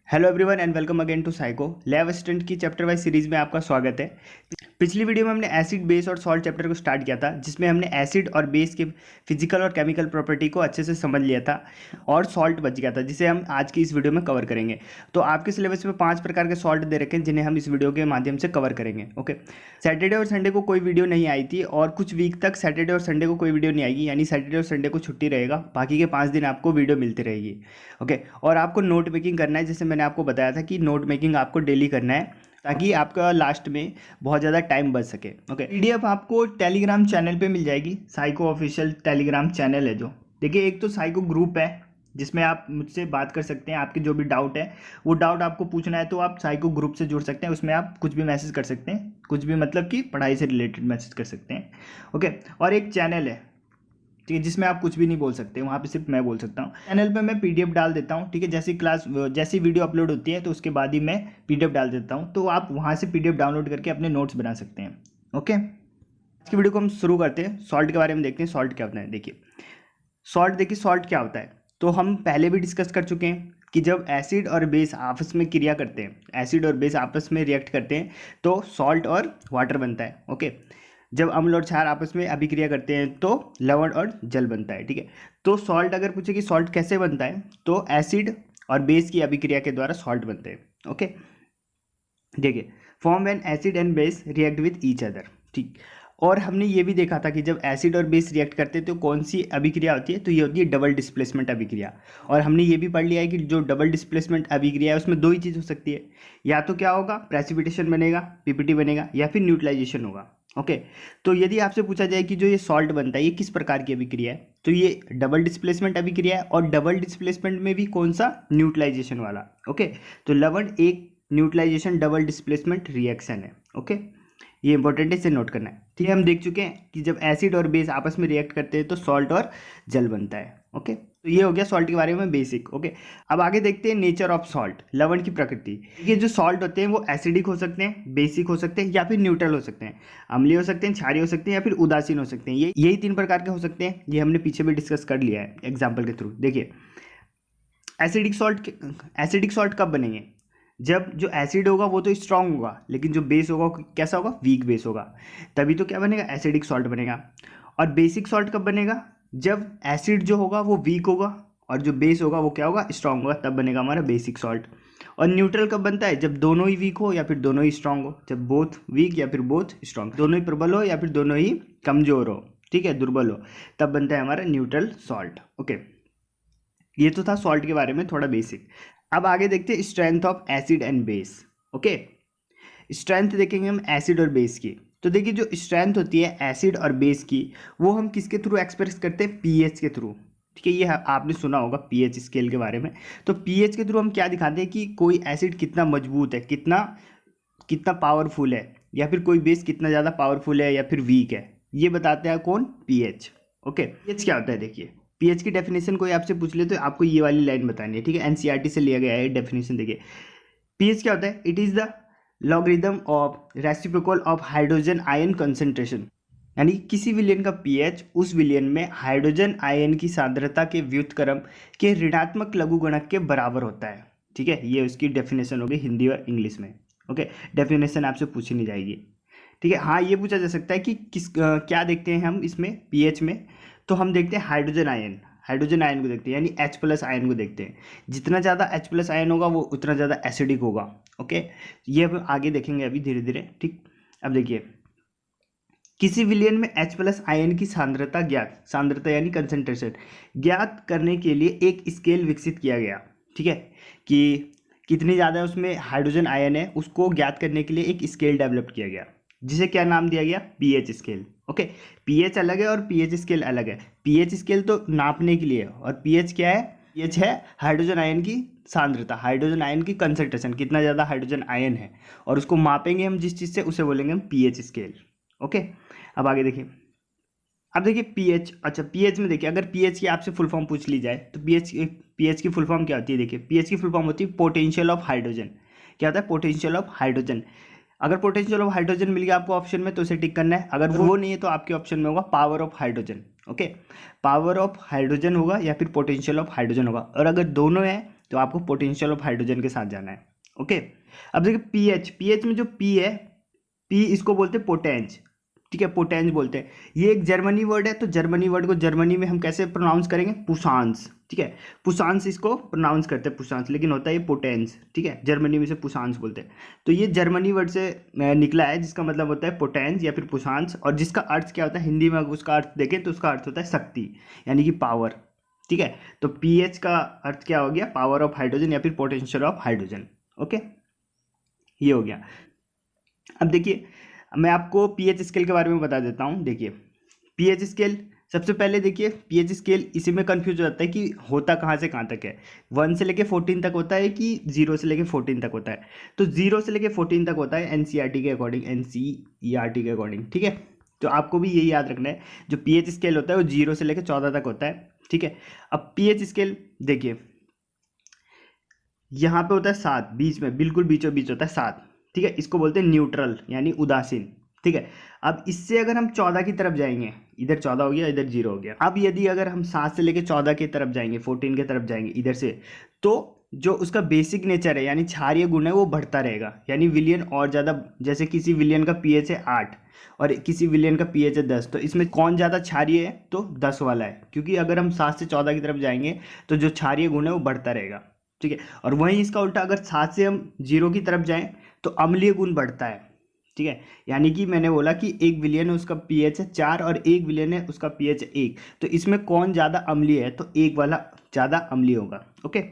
Hello everyone and welcome again to psycho lab assistant की chapter wise series में आपका स्वागत है। पिछली वीडियो में हमने एसिड बेस और सॉल्ट चैप्टर को स्टार्ट किया था, जिसमें हमने एसिड और बेस के फिजिकल और केमिकल प्रॉपर्टी को अच्छे से समझ लिया था और सॉल्ट बच गया था, जिसे हम आज की इस वीडियो में कवर करेंगे। तो आपके सिलेबस में 5 प्रकार के सॉल्ट दे रखे हैं, जिन्हें हम इस वीडियो के माध्यम से कवर करेंगे। ओके, सैटरडे और संडे को कोई वीडियो नहीं आई थी और कुछ वीक तक सैटरडे और संडे को कोई वीडियो नहीं आएगी, यानी सैटरडे और संडे को छुट्टी रहेगा, बाकी के 5 दिन आपको वीडियो मिलती रहेगी। ओके, और आपको नोट मेकिंग करना है, जैसे मैंने आपको बताया था कि नोट मेकिंग आपको डेली करना है ताकि आपका लास्ट में बहुत ज़्यादा टाइम बच सके। ओके, पीडीएफ आपको टेलीग्राम चैनल पे मिल जाएगी। साइको ऑफिशियल टेलीग्राम चैनल है जो, देखिए एक तो साइको ग्रुप है जिसमें आप मुझसे बात कर सकते हैं, आपके जो भी डाउट है वो डाउट आपको पूछना है तो आप साइको ग्रुप से जुड़ सकते हैं। उसमें आप कुछ भी मैसेज कर सकते हैं, कुछ भी मतलब कि पढ़ाई से रिलेटेड मैसेज कर सकते हैं। ओके, और एक चैनल है, ठीक है, जिसमें आप कुछ भी नहीं बोल सकते, वहाँ पे सिर्फ मैं बोल सकता हूँ। चैनल पे मैं पीडीएफ डाल देता हूँ, ठीक है, जैसी वीडियो अपलोड होती है तो उसके बाद ही मैं पीडीएफ डाल देता हूँ, तो आप वहाँ से पीडीएफ डाउनलोड करके अपने नोट्स बना सकते हैं। ओके, आज की वीडियो को हम शुरू करते हैं। सॉल्ट के बारे में देखते हैं, सॉल्ट क्या होता है। देखिए सॉल्ट क्या होता है, तो हम पहले भी डिस्कस कर चुके हैं कि जब एसिड और बेस आपस में क्रिया करते हैं, एसिड और बेस आपस में रिएक्ट करते हैं तो सॉल्ट और वाटर बनता है। ओके, जब अम्ल और क्षार आपस में अभिक्रिया करते हैं तो लवण और जल बनता है। ठीक है, तो सॉल्ट अगर पूछे कि सॉल्ट कैसे बनता है, तो एसिड और बेस की अभिक्रिया के द्वारा सॉल्ट बनते हैं। ओके, देखिए form when acid and base react with each other. ठीक, और हमने ये भी देखा था कि जब एसिड और बेस रिएक्ट करते हैं तो कौन सी अभिक्रिया होती है, तो ये होती है डबल डिस्प्लेसमेंट अभिक्रिया। और हमने ये भी पढ़ लिया है कि जो डबल डिस्प्लेसमेंट अभिक्रिया है उसमें दो ही चीज़ हो सकती है, या तो क्या होगा, प्रेसिपिटेशन बनेगा, पीपीटी बनेगा, या फिर न्यूट्रलाइजेशन होगा। ओके, तो यदि आपसे पूछा जाए कि जो ये सॉल्ट बनता है ये किस प्रकार की अभिक्रिया है, तो ये डबल डिस्प्लेसमेंट अभिक्रिया है, और डबल डिस्प्लेसमेंट में भी कौन सा, न्यूट्रलाइजेशन वाला। ओके, तो लवण एक न्यूट्रलाइजेशन डबल डिस्प्लेसमेंट रिएक्शन है। ओके, ये इंपॉर्टेंट है, इसे नोट करना है। ठीक है, हम देख चुके हैं कि जब एसिड और बेस आपस में रिएक्ट करते हैं तो सॉल्ट और जल बनता है। ओके, तो ये हो गया सॉल्ट के बारे में बेसिक। ओके, अब आगे देखते हैं नेचर ऑफ सॉल्ट, लवण की प्रकृति। ये जो सॉल्ट होते हैं वो एसिडिक हो सकते हैं, बेसिक हो सकते हैं, या फिर न्यूट्रल हो सकते हैं, अम्लीय हो सकते हैं, क्षारीय हो सकते हैं, या फिर उदासीन हो सकते हैं। ये यही 3 प्रकार के हो सकते हैं। ये हमने पीछे भी डिस्कस कर लिया है एग्जाम्पल के थ्रू। देखिए एसिडिक सॉल्ट कब बनेंगे, जब जो एसिड होगा वो तो स्ट्रांग होगा, लेकिन जो बेस होगा वो कैसा होगा, वीक बेस होगा, तभी तो क्या बनेगा, एसिडिक सॉल्ट बनेगा। और बेसिक सॉल्ट कब बनेगा, जब एसिड जो होगा वो वीक होगा और जो बेस होगा वो क्या होगा, स्ट्रांग होगा, तब बनेगा हमारा बेसिक सॉल्ट। और न्यूट्रल कब बनता है, जब दोनों ही वीक हो या फिर दोनों ही स्ट्रांग हो, जब बोथ वीक या फिर बोथ स्ट्रांग, दोनों ही प्रबल हो या फिर दोनों ही कमजोर हो, ठीक है, दुर्बल हो, तब बनता है हमारा न्यूट्रल सॉल्ट। ओके, ये तो था सॉल्ट के बारे में थोड़ा बेसिक। अब आगे देखते हैं strength of acid and base. Okay, strength देखेंगे हम एसिड और बेस की। तो देखिए जो स्ट्रेंथ होती है एसिड और बेस की, वो हम किसके थ्रू एक्सप्रेस करते हैं, पीएच के थ्रू। ठीक है, ये आपने सुना होगा पीएच स्केल के बारे में। तो पीएच के थ्रू हम क्या दिखाते हैं कि कोई एसिड कितना मजबूत है, कितना कितना पावरफुल है, या फिर कोई बेस कितना ज़्यादा पावरफुल है या फिर वीक है, ये बताते हैं कौन, पीएच। ओके, पीएच क्या होता है, देखिए पीएच की डेफिनेशन कोई आपसे पूछ ले तो आपको ये वाली लाइन बतानी है। ठीक है, एनसीईआरटी से लिया गया है डेफिनेशन। देखिए पीएच क्या होता है, it is the logarithm of reciprocal of hydrogen ion concentration, यानी किसी विलयन का पीएच उस विलयन में हाइड्रोजन आयन की सांद्रता के व्युत्क्रम के ऋणात्मक लघुगणक के बराबर होता है। ठीक है, ये उसकी डेफिनेशन होगी हिंदी और इंग्लिश में। ओके, डेफिनेशन आपसे पूछी नहीं जाएगी। ठीक है, हाँ ये पूछा जा सकता है कि क्या देखते हैं हम इसमें पीएच में, तो हम देखते हैं हाइड्रोजन आयन को देखते हैं, यानी H+ आयन को देखते हैं। जितना ज़्यादा H+ आयन होगा वो उतना ज़्यादा एसिडिक होगा। ओके, ये हम आगे देखेंगे अभी धीरे धीरे। ठीक, अब देखिए किसी विलयन में H+ आयन की सांद्रता यानी कंसंट्रेशन ज्ञात करने के लिए एक स्केल विकसित किया गया। ठीक है, कि कितनी ज़्यादा उसमें हाइड्रोजन आयन है उसको ज्ञात करने के लिए एक स्केल डेवलप किया गया, जिसे क्या नाम दिया गया, पीएच स्केल। ओके, पीएच अलग है और पीएच स्केल अलग है। पीएच स्केल तो नापने के लिए है, और पीएच क्या है, पीएच है हाइड्रोजन आयन की सांद्रता, हाइड्रोजन आयन की कंसंट्रेशन, कितना ज़्यादा हाइड्रोजन आयन है, और उसको मापेंगे हम जिस चीज़ से, उसे बोलेंगे हम पीएच स्केल। ओके, अब आगे देखिए। अब देखिए पीएच, अच्छा पीएच में देखिए अगर पीएच की आपसे फुल फॉर्म पूछ ली जाए तो पीएच की फुल फॉर्म क्या होती है, देखिए पीएच की फुल फॉर्म होती है पोटेंशियल ऑफ हाइड्रोजन। क्या होता है, पोटेंशियल ऑफ हाइड्रोजन। अगर पोटेंशियल ऑफ हाइड्रोजन मिल गया आपको ऑप्शन में तो उसे टिक करना है, अगर वो नहीं है तो आपके ऑप्शन में होगा power of hydrogen. Okay, power of hydrogen होगा या फिर पोटेंशियल ऑफ हाइड्रोजन होगा, और अगर दोनों है तो आपको पोटेंशियल ऑफ हाइड्रोजन के साथ जाना है। ओके, अब देखिए पीएच, पीएच में जो पी है, पी इसको बोलते हैं पोटेंज, ठीक है, पोटेंज बोलते हैं। ये एक जर्मनी वर्ड है, तो जर्मनी वर्ड को जर्मनी में हम कैसे प्रोनाउंस करेंगे, पुसांस, ठीक है, पुसांस इसको प्रोनाउंस करते हैं पुसांस, लेकिन होता है ये पोटेंज, ठीक है, जर्मनी में से पुसांस बोलते हैं। तो ये जर्मनी वर्ड से निकला है, जिसका मतलब होता है पोटेंज या फिर पुसांस, और जिसका अर्थ क्या होता है हिंदी में, उसका अर्थ देखें तो उसका अर्थ होता है शक्ति, यानी कि पावर, ठीक है। तो पीएच का अर्थ क्या हो गया, पावर ऑफ हाइड्रोजन या फिर पोटेंशियल ऑफ हाइड्रोजन। ओके, ये हो गया। अब देखिए मैं आपको पीएच स्केल के बारे में बता देता हूँ। देखिए पीएच स्केल, सबसे पहले देखिए पीएच स्केल इसी में कंफ्यूज हो जाता है कि होता कहाँ से कहाँ तक है, 1 से लेके 14 तक होता है कि 0 से लेके 14 तक होता है। तो 0 से लेके 14 तक होता है एनसीईआरटी के अकॉर्डिंग, एनसीईआरटी के अकॉर्डिंग, ठीक है। तो आपको भी यही याद रखना है, जो पीएच स्केल होता है वो 0 से लेके 14 तक होता है, ठीक है। अब पीएच स्केल देखिए यहाँ पे होता है 7, बीच में बिल्कुल बीचों बीच होता है 7, ठीक है, इसको बोलते हैं न्यूट्रल यानी उदासीन, ठीक है। अब इससे अगर हम 14 की तरफ जाएंगे, इधर 14 हो गया, इधर 0 हो गया। अब यदि अगर हम 7 से लेके 14 की तरफ जाएंगे, 14 की तरफ जाएंगे इधर से, तो जो उसका बेसिक नेचर है यानी क्षारीय गुण है वो बढ़ता रहेगा, यानी विलियन और ज़्यादा, जैसे किसी विलियन का पीएच है 8 और किसी विलियन का पीएच है 10, तो इसमें कौन ज़्यादा क्षारीय है, तो 10 वाला है, क्योंकि अगर हम 7 से 14 की तरफ जाएंगे तो जो क्षारीय गुण है वो बढ़ता रहेगा, ठीक है। और वहीं इसका उल्टा, अगर 7 से हम 0 की तरफ जाएं तो अम्लीय गुण बढ़ता है, ठीक है। यानी कि मैंने बोला कि एक विलियन है उसका पीएच है 4 और एक विलियन है उसका पीएच है 1, तो इसमें कौन ज़्यादा अम्लीय है, तो एक वाला ज़्यादा अम्लीय होगा। ओके,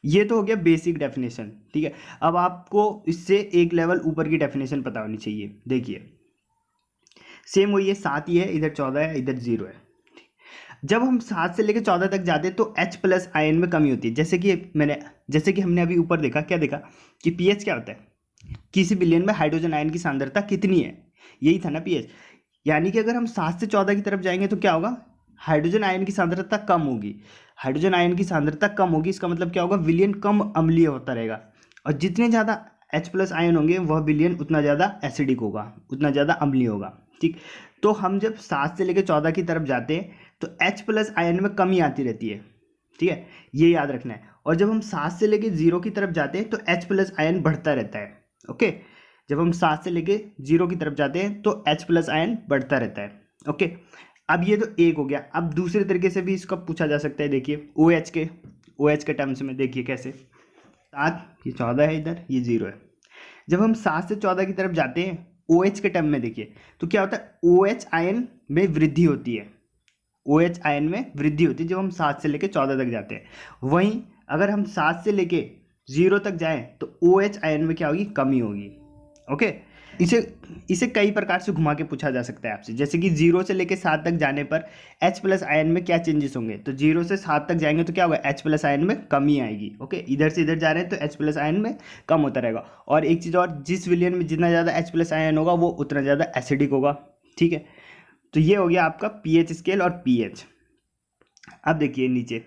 ये तो हो गया बेसिक डेफिनेशन, ठीक है। अब आपको इससे एक लेवल ऊपर की डेफिनेशन पता होनी चाहिए। देखिए सेम वही है, 7 ही है, इधर 14 है, इधर 0 है। जब हम 7 से लेकर 14 तक जाते हैं तो H प्लस आयन में कमी होती है, जैसे कि हमने अभी ऊपर देखा, क्या देखा कि पीएच क्या होता है, किसी विलियन में हाइड्रोजन आयन की सांद्रता कितनी है, यही था ना पीएच। यानी कि अगर हम 7 से 14 की तरफ जाएंगे तो क्या होगा, हाइड्रोजन आयन की सांद्रता कम होगी, हाइड्रोजन आयन की सांद्रता कम होगी, इसका मतलब क्या होगा, विलियन कम अम्लीय होता रहेगा, और जितने ज़्यादा H प्लस आयन होंगे वह विलियन उतना ज़्यादा एसिडिक होगा, उतना ज़्यादा अम्लीय होगा, ठीक। तो हम जब 7 से लेकर 14 की तरफ जाते हैं तो H प्लस आयन में कमी आती रहती है, ठीक है, ये याद रखना है। और जब हम 7 से लेके 0 की तरफ जाते हैं तो H प्लस आयन बढ़ता रहता है। ओके, जब हम 7 से लेके 0 की तरफ जाते हैं तो H प्लस आयन बढ़ता रहता है। ओके, अब ये तो एक हो गया। अब दूसरे तरीके से भी इसका पूछा जा सकता है। देखिए OH के टर्म्स में देखिए कैसे, 7, ये 14 है, इधर ये 0 है। जब हम 7 से 14 की तरफ जाते हैं OH के टर्म में देखिए तो क्या होता है, OH आयन में वृद्धि होती है, OH आयन में वृद्धि होती है जब हम 7 से लेके 14 तक जाते हैं। वहीं अगर हम 7 से लेके 0 तक जाएं तो OH आयन में क्या होगी, कमी होगी। ओके, इसे कई प्रकार से घुमा के पूछा जा सकता है आपसे, जैसे कि 0 से लेके 7 तक जाने पर H प्लस आयन में क्या चेंजेस होंगे, तो 0 से 7 तक जाएंगे तो क्या होगा, H प्लस आयन में कमी आएगी। ओके, इधर से इधर जा रहे हैं तो H प्लस आयन में कम होता रहेगा। और एक चीज़ और, जिस विलियन में जितना ज़्यादा H प्लस आयन होगा वो उतना ज़्यादा एसिडिक होगा, ठीक है। तो ये हो गया आपका पीएच स्केल और पीएच। अब देखिए नीचे,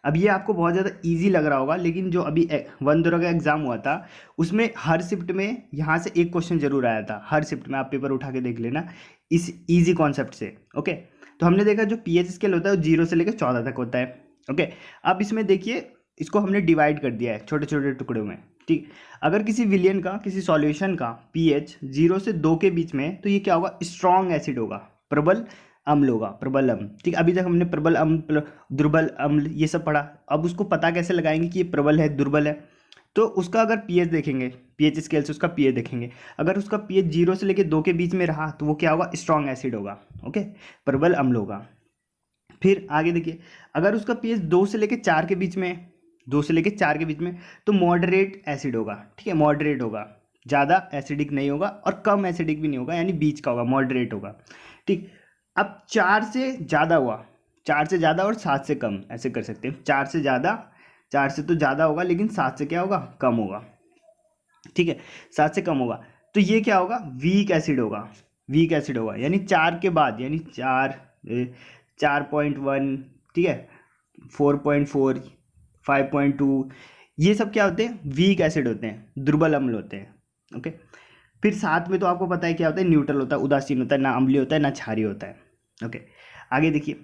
अब ये आपको बहुत ज़्यादा इजी लग रहा होगा, लेकिन जो अभी 1-2 का एग्जाम हुआ था उसमें हर शिफ्ट में यहाँ से एक क्वेश्चन जरूर आया था, हर शिफ्ट में आप पेपर उठा के देख लेना इस इजी कॉन्सेप्ट से। ओके, तो हमने देखा जो पीएच स्केल होता है वो 0 से लेकर 14 तक होता है। ओके, अब इसमें देखिए इसको हमने डिवाइड कर दिया है छोटे छोटे टुकड़ों में, ठीक। अगर किसी विलियन का, किसी सॉल्यूशन का पीएच 0 से 2 के बीच में, तो ये क्या होगा, स्ट्रॉन्ग एसिड होगा, प्रबल अम्ल होगा, प्रबल अम्ल, ठीक। अभी तक हमने प्रबल अम्ल, दुर्बल अम्ल ये सब पढ़ा। अब उसको पता कैसे लगाएंगे कि ये प्रबल है दुर्बल है, तो उसका अगर पीएच देखेंगे, पीएच स्केल से उसका पीएच देखेंगे, अगर उसका पीएच 0 से लेके 2 के बीच में रहा तो वो क्या होगा, स्ट्रॉन्ग एसिड होगा। ओके, प्रबल अम्ल होगा। फिर आगे देखिए, अगर उसका पीएच 2 से लेके 4 के बीच में, 2 से लेके 4 के बीच में, तो मॉडरेट एसिड होगा, ठीक है, मॉडरेट होगा, ज़्यादा एसिडिक नहीं होगा और कम एसिडिक भी नहीं होगा, यानी बीच का होगा, मॉडरेट होगा, ठीक। अब 4 से ज़्यादा हुआ, 4 से ज़्यादा और 7 से कम, ऐसे कर सकते हैं, 4 से ज़्यादा, 4 से तो ज़्यादा होगा लेकिन 7 से क्या होगा, कम होगा, ठीक है, 7 से कम होगा, तो ये क्या होगा, वीक एसिड होगा, वीक एसिड होगा, यानी 4 के बाद, यानी 4.1, ठीक है, 4.4, 5.2, ये सब क्या होते हैं, वीक एसिड होते हैं, दुर्बल अम्ल होते हैं। ओके, फिर 7 में तो आपको पता है क्या होता है, न्यूट्रल होता है, उदासीन होता है, ना अम्लीय होता है ना क्षारीय होता है। ओके, आगे देखिए,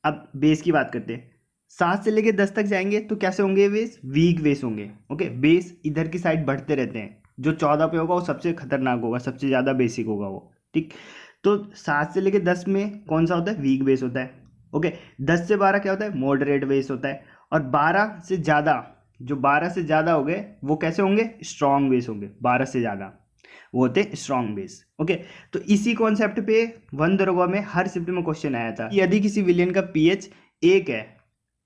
अब बेस की बात करते हैं। 7 से लेके 10 तक जाएंगे तो कैसे होंगे बेस, वीक बेस होंगे। ओके, बेस इधर की साइड बढ़ते रहते हैं, जो 14 पे होगा वो सबसे खतरनाक होगा, सबसे ज़्यादा बेसिक होगा वो, ठीक। तो 7 से लेके 10 में कौन सा होता है, वीक बेस होता है। ओके, 10 से 12 क्या होता है, मॉडरेट बेस होता है। और 12 से ज़्यादा, जो 12 से ज़्यादा हो गए वो कैसे होंगे, स्ट्रॉन्ग बेस होंगे। 12 से ज़्यादा वो होते हैं स्ट्रॉन्ग बेस। ओके, तो इसी कॉन्सेप्ट पे वन दरोगा में हर शिफ्ट में क्वेश्चन आया था, यदि किसी विलियन का पीएच 1 है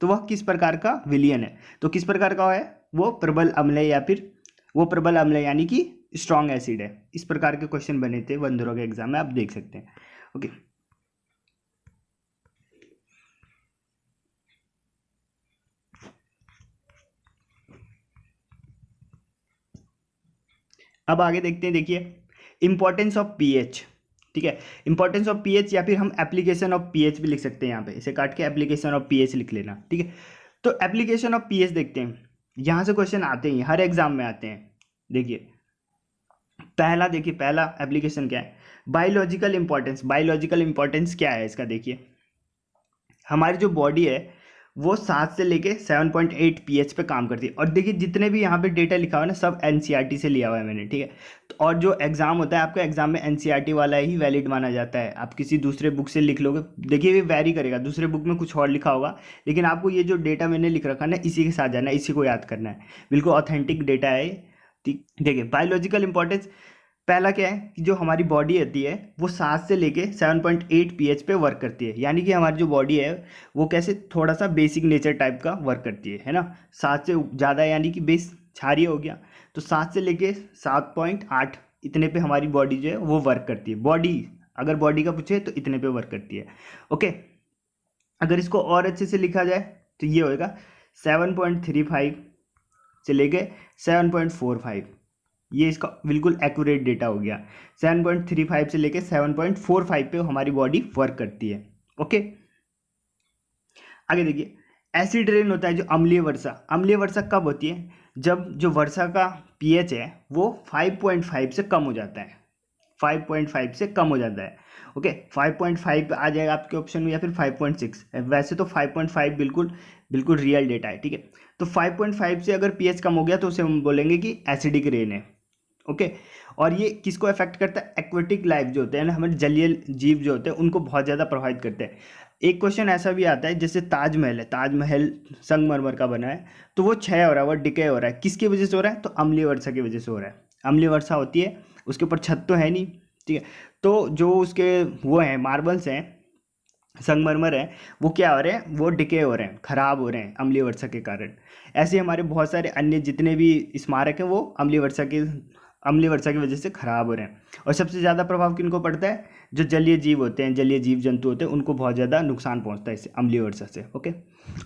तो वह किस प्रकार का विलियन है। तो किस प्रकार का है, वो प्रबल अम्ल या फिर वो प्रबल अम्ल यानी कि स्ट्रॉन्ग एसिड है। इस प्रकार के क्वेश्चन बने थे वन दरोगा एग्जाम में, आप देख सकते हैं। ओके, अब आगे देखते हैं। देखिए, इंपॉर्टेंस ऑफ पीएच, ठीक है। इंपॉर्टेंस ऑफ पीएच या फिर हम एप्लीकेशन ऑफ पीएच भी लिख सकते हैं, यहाँ पे इसे काट के एप्लीकेशन ऑफ पीएच लिख लेना, ठीक है। तो एप्लीकेशन ऑफ पीएच देखते हैं, यहाँ से क्वेश्चन आते हैं, हर एग्जाम में आते हैं। देखिए पहला एप्लीकेशन क्या है, बायोलॉजिकल इंपॉर्टेंस। बायोलॉजिकल इंपॉर्टेंस क्या है इसका, देखिए हमारी जो बॉडी है वो 7 से लेके 7.8 पीएच पे काम करती है। और देखिए जितने भी यहाँ पे डेटा लिखा हुआ है ना, सब एनसीईआरटी से लिया हुआ है मैंने, ठीक है। तो और जो एग्जाम होता है आपका, एग्जाम में एनसीईआरटी वाला ही वैलिड माना जाता है। आप किसी दूसरे बुक से लिख लोगे, देखिए ये वैरी करेगा, दूसरे बुक में कुछ और लिखा होगा, लेकिन आपको ये जो डेटा मैंने लिख रखा है ना, इसी के साथ जाना है, इसी को याद करना है, बिल्कुल ऑथेंटिक डेटा है। ठीक, देखिए बायोलॉजिकल इंपॉर्टेंस पहला क्या है कि जो हमारी बॉडी होती है वो 7 से लेके 7.8 पीएच पे वर्क करती है। यानी कि हमारी जो बॉडी है वो कैसे, थोड़ा सा बेसिक नेचर टाइप का वर्क करती है ना। 7 से ज़्यादा यानी कि बेस क्षारीय हो गया, तो 7 से लेके 7.8 इतने पे हमारी बॉडी जो है वो वर्क करती है। बॉडी अगर बॉडी का पूछे तो इतने पे वर्क करती है। ओके, अगर इसको और अच्छे से लिखा जाए तो ये होएगा 7.35 से लेके 7.45, ये इसका बिल्कुल एक्यूरेट डेटा हो गया। 7.35 से लेके 7.45 पे हमारी बॉडी वर्क करती है। ओके, आगे देखिए, एसिड रेन होता है जो अम्लीय वर्षा। अम्लीय वर्षा कब होती है, जब जो वर्षा का पीएच है वो 5.5 से कम हो जाता है। 5.5 से कम हो जाता है। ओके, 5.5 आ जाएगा आपके ऑप्शन में, या फिर 5.6। वैसे तो 5.5 बिल्कुल बिल्कुल रियल डेटा है, ठीक है। तो 5.5 से अगर पीएच कम हो गया तो उसे हम बोलेंगे कि एसिडिक रेन है। ओके, और ये किसको अफेक्ट करता है, एक्वेटिक लाइफ जो होते हैं ना, हमारे जलीय जीव जो होते हैं उनको बहुत ज़्यादा प्रभावित करते हैं। एक क्वेश्चन ऐसा भी आता है, जैसे ताजमहल है, ताजमहल संगमरमर का बना है, तो वो क्षय हो रहा है, वो डिके हो रहा है, किसकी वजह से हो रहा है, तो अम्लीय वर्षा की वजह से हो रहा है। अम्लीय वर्षा होती है, उसके ऊपर छत तो है नहीं, ठीक है, तो जो उसके वो हैं मार्बल्स हैं, संगमरमर है, वो क्या हो रहे हैं, वो डिके हो रहे हैं, खराब हो रहे हैं अम्लीय वर्षा के कारण। ऐसे हमारे बहुत सारे अन्य जितने भी स्मारक हैं वो अम्लीय वर्षा की वजह से खराब हो रहे हैं। और सबसे ज़्यादा प्रभाव किनको पड़ता है, जो जलीय जीव होते हैं, जलीय जीव जंतु होते हैं, उनको बहुत ज़्यादा नुकसान पहुंचता है इससे, अम्लीय वर्षा से। ओके,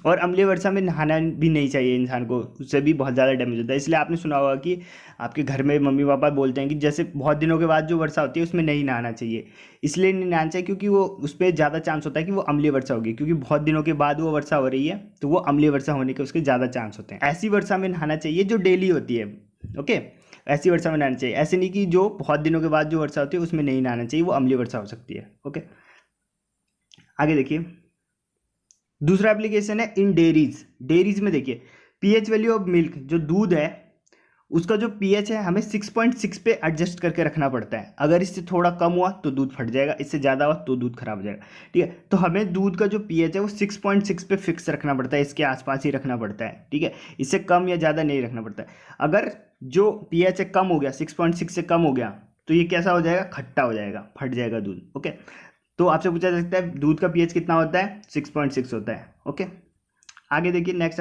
और अम्लीय वर्षा में नहाना भी नहीं चाहिए इंसान को, उससे भी बहुत ज़्यादा डैमेज होता है। इसलिए आपने सुना होगा कि आपके घर में मम्मी पापा बोलते हैं कि जैसे बहुत दिनों के बाद जो वर्षा होती है उसमें नहीं नहाना चाहिए। इसलिए नहीं नहाना चाहिए क्योंकि वो उस पर ज़्यादा चांस होता है कि वो अम्लीय वर्षा होगी, क्योंकि बहुत दिनों के बाद वो वर्षा हो रही है तो वो अम्लीय वर्षा होने के उसके ज़्यादा चांस होते हैं। ऐसी वर्षा में नहाना चाहिए जो डेली होती है। ओके, ऐसी वर्षा में नहाना चाहिए, ऐसे नहीं कि जो बहुत दिनों के बाद जो वर्षा होती है उसमें नहीं नहाना चाहिए, वो अम्लीय वर्षा हो सकती है। ओके, आगे देखिए, दूसरा एप्लीकेशन है इन डेयरीज। डेयरीज में देखिए, पीएच वैल्यू ऑफ मिल्क, जो दूध है उसका जो पीएच है हमें 6.6 पे एडजस्ट करके रखना पड़ता है। अगर इससे थोड़ा कम हुआ तो दूध फट जाएगा, इससे ज़्यादा हुआ तो दूध खराब हो जाएगा, ठीक है। तो हमें दूध का जो पीएच है वो 6.6 पे फिक्स रखना पड़ता है, इसके आसपास ही रखना पड़ता है, ठीक है। इससे कम या ज़्यादा नहीं रखना पड़ता है। अगर जो पीएच है कम हो गया, 6.6 से कम हो गया, तो ये कैसा हो जाएगा, खट्टा हो जाएगा, फट जाएगा दूध। ओके, तो आपसे पूछा जा सकता है दूध का पीएच कितना होता है, 6.6 होता है। ओके, आगे देखिए, नेक्स्ट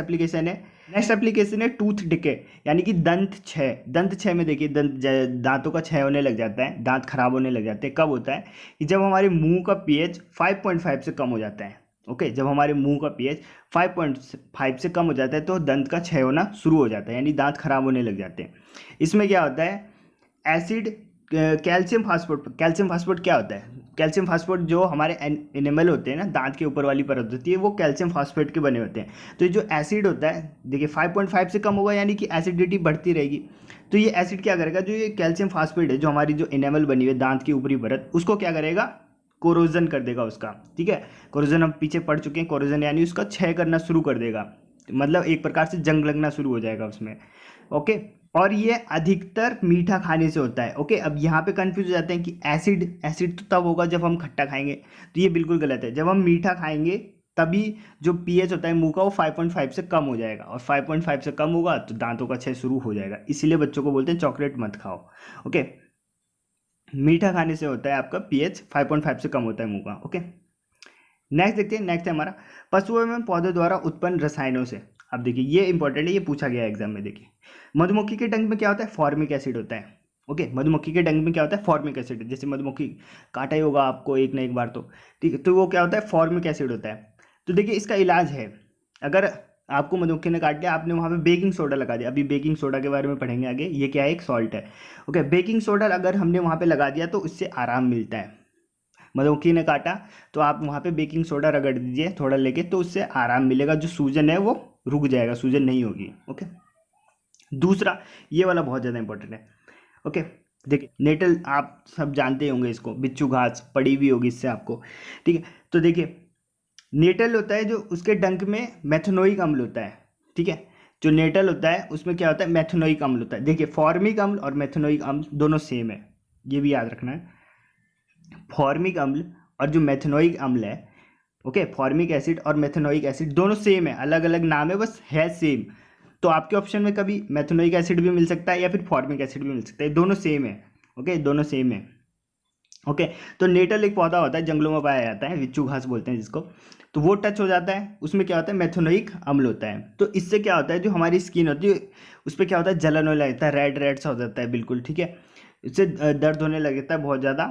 एप्लीकेशन है टूथ डिके, यानी कि दंत क्षय। दंत क्षय में देखिए, दांतों का क्षय होने लग जाता है, दांत खराब होने लग जाते हैं। कब होता है कि जब हमारे मुंह का पीएच 5.5 से कम हो जाता है। ओके, जब हमारे मुंह का पीएच 5.5 से कम हो जाता है तो दंत का क्षय होना शुरू हो जाता है, यानी दांत खराब होने लग जाते हैं। इसमें क्या होता है, acid calcium phosphate. Calcium phosphate क्या होता है, कैल्शियम फास्फेट जो हमारे एनिमल होते हैं ना, दांत के ऊपर वाली परत होती है, वो कैल्शियम फास्फेट के बने होते हैं। तो ये जो एसिड होता है, देखिए 5.5 से कम होगा यानी कि एसिडिटी बढ़ती रहेगी। तो ये एसिड क्या करेगा, जो ये कैल्शियम फास्फेट है, जो हमारी जो एनिमल बनी हुई है दांत की ऊपरी परत, उसको क्या करेगा, कोरोजन कर देगा उसका, ठीक है। कोरोजन हम पीछे पढ़ चुके हैं, कोरोजन यानी उसका क्षय करना शुरू कर देगा, मतलब एक प्रकार से जंग लगना शुरू हो जाएगा उसमें, ओके। और ये अधिकतर मीठा खाने से होता है, ओके। अब यहाँ पे कंफ्यूज हो जाते हैं कि एसिड तो तब होगा जब हम खट्टा खाएंगे, तो ये बिल्कुल गलत है। जब हम मीठा खाएंगे तभी जो पीएच होता है मुंह का वो 5.5 से कम हो जाएगा, और 5.5 से कम होगा तो दांतों का क्षय शुरू हो जाएगा। इसीलिए बच्चों को बोलते हैं चॉकलेट मत खाओ, ओके। मीठा खाने से होता है आपका पीएच 5.5 से कम होता है मुंह का, ओके। नेक्स्ट देखते हैं, नेक्स्ट है हमारा पशुओं में पौधों द्वारा उत्पन्न रसायनों से। अब देखिए ये इंपॉर्टेंट है, ये पूछा गया एग्जाम में। देखिए मधुमक्खी के डंक में क्या होता है, फॉर्मिक एसिड होता है, ओके। मधुमक्खी के डंक में क्या होता है, फॉर्मिक एसिड। जैसे मधुमक्खी काटा ही होगा आपको एक ना एक बार, तो ठीक है, तो वो क्या होता है, फॉर्मिक एसिड होता है। तो देखिए इसका इलाज है, अगर आपको मधुमक्खी ने काट लिया, आपने वहाँ पे बेकिंग सोडा लगा दिया, अभी बेकिंग सोडा के बारे में पढ़ेंगे आगे, ये क्या है, एक सॉल्ट है, ओके। बेकिंग सोडा अगर हमने वहाँ पे लगा दिया तो उससे आराम मिलता है। मधुमक्खी ने काटा तो आप वहाँ पे बेकिंग सोडा रगड़ दीजिए थोड़ा लेके, तो उससे आराम मिलेगा, जो सूजन है वो रुक जाएगा, सूजन नहीं होगी, ओके। दूसरा ये वाला बहुत ज़्यादा इंपॉर्टेंट है, ओके। देखिए नेटल आप सब जानते होंगे इसको, बिच्छू घास पड़ी हुई होगी इससे आपको, ठीक है। तो देखिए नेटल होता है जो उसके डंक में मेथनोइक अम्ल होता है, ठीक है। जो नेटल होता है उसमें क्या होता है, मेथनोइक अम्ल होता है। देखिए फॉर्मिक अम्ल और मेथनोइक अम्ल दोनों सेम है, ये भी याद रखना है। फॉर्मिक अम्ल और जो मेथनोइक अम्ल है, ओके, फॉर्मिक एसिड और मेथनोइक एसिड दोनों सेम है, अलग अलग नाम है, बस है सेम। तो आपके ऑप्शन में कभी मेथनोइक एसिड भी मिल सकता है या फिर फॉर्मिक एसिड भी मिल सकता है, दोनों सेम है, ओके, दोनों सेम है, ओके। तो नेटल एक पौधा होता है, जंगलों में पाया जाता है, बिच्छू घास बोलते हैं जिसको, तो वो टच हो जाता है, उसमें क्या होता है, मेथनोइक अम्ल होता है। तो इससे क्या होता है, जो हमारी स्किन होती है उस पर क्या होता है, जलन होने लगता है, रेड रेड सा हो जाता है बिल्कुल, ठीक है। इससे दर्द होने लगता है बहुत ज़्यादा।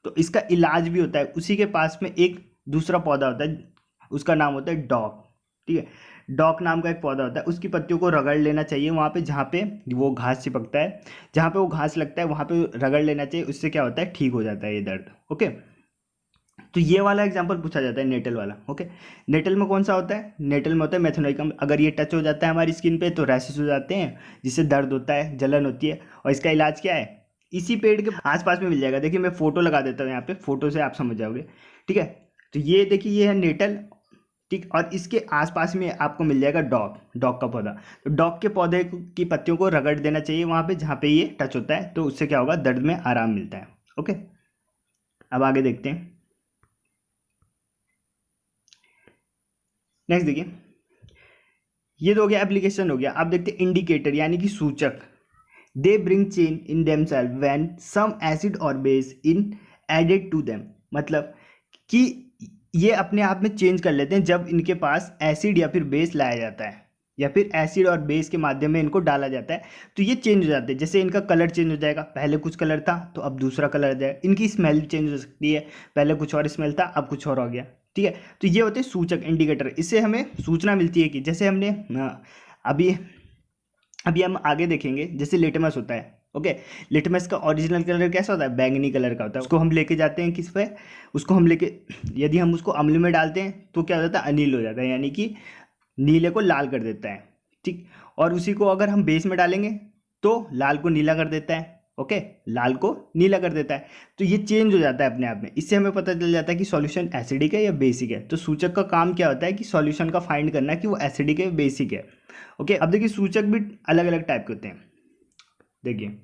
तो इसका इलाज भी होता है, उसी के पास में एक दूसरा पौधा होता है, उसका नाम होता है डॉक, ठीक है। डॉक नाम का एक पौधा होता है, उसकी पत्तियों को रगड़ लेना चाहिए वहाँ पे जहाँ पे वो घास चिपकता है, जहाँ पे वो घास लगता है वहाँ पे रगड़ लेना चाहिए, उससे क्या होता है, ठीक हो जाता है ये दर्द, ओके। तो ये वाला एग्जांपल पूछा जाता है नेटल वाला, ओके। नेटल में कौन सा होता है, नेटल में होता है मेथनोइक अम्ल। अगर ये टच हो जाता है हमारी स्किन पे तो रैशेस हो जाते हैं, जिससे दर्द होता है, जलन होती है। और इसका इलाज क्या है, इसी पेड़ के आसपास में मिल जाएगा। देखिए मैं फोटो लगा देता हूँ यहाँ पे, फोटो से आप समझ जाओगे, ठीक है। तो ये देखिए ये है नेटल, ठीक, और इसके आसपास में आपको मिल जाएगा डॉग का पौधा। तो डॉग के पौधे की पत्तियों को रगड़ देना चाहिए वहाँ पे जहाँ पे ये टच होता है, तो उससे क्या होगा, दर्द में आराम मिलता है, ओके। अब आगे देखते हैं, नेक्स्ट देखिए, ये तो हो गया एप्लीकेशन हो गया। अब देखते हैं इंडिकेटर यानी कि सूचक। They bring change in themselves when some acid और base in added to them, मतलब कि ये अपने आप में चेंज कर लेते हैं जब इनके पास एसिड या फिर बेस लाया जाता है, या फिर एसिड और बेस के माध्यम में इनको डाला जाता है, तो ये चेंज हो जाते हैं। जैसे इनका कलर चेंज हो जाएगा, पहले कुछ कलर था तो अब दूसरा कलर आ जाएगा। इनकी स्मेल चेंज हो सकती है, पहले कुछ और स्मेल था अब कुछ और हो गया, ठीक है। तो ये होते हैं सूचक, इंडिकेटर। इससे हमें सूचना मिलती है कि जैसे हमने अभी अभी हम आगे देखेंगे, जैसे लिटमस होता है, ओके। लिटमस का ओरिजिनल कलर कैसा होता है, बैंगनी कलर का होता है। उसको हम लेके जाते हैं किस पे, उसको हम लेके, यदि हम उसको अम्ल में डालते हैं तो क्या हो जाता है, अनील हो जाता है, यानी कि नीले को लाल कर देता है, ठीक। और उसी को अगर हम बेस में डालेंगे तो लाल को नीला कर देता है, ओके, लाल को नीला कर देता है। तो ये चेंज हो जाता है अपने आप में, इससे हमें पता चल जाता है कि सॉल्यूशन एसिडिक है या बेसिक है। तो सूचक का काम क्या होता है कि सॉल्यूशन का फाइंड करना है कि वो एसिडिक है बेसिक है, ओके। अब देखिए सूचक भी अलग अलग टाइप के होते हैं। देखिए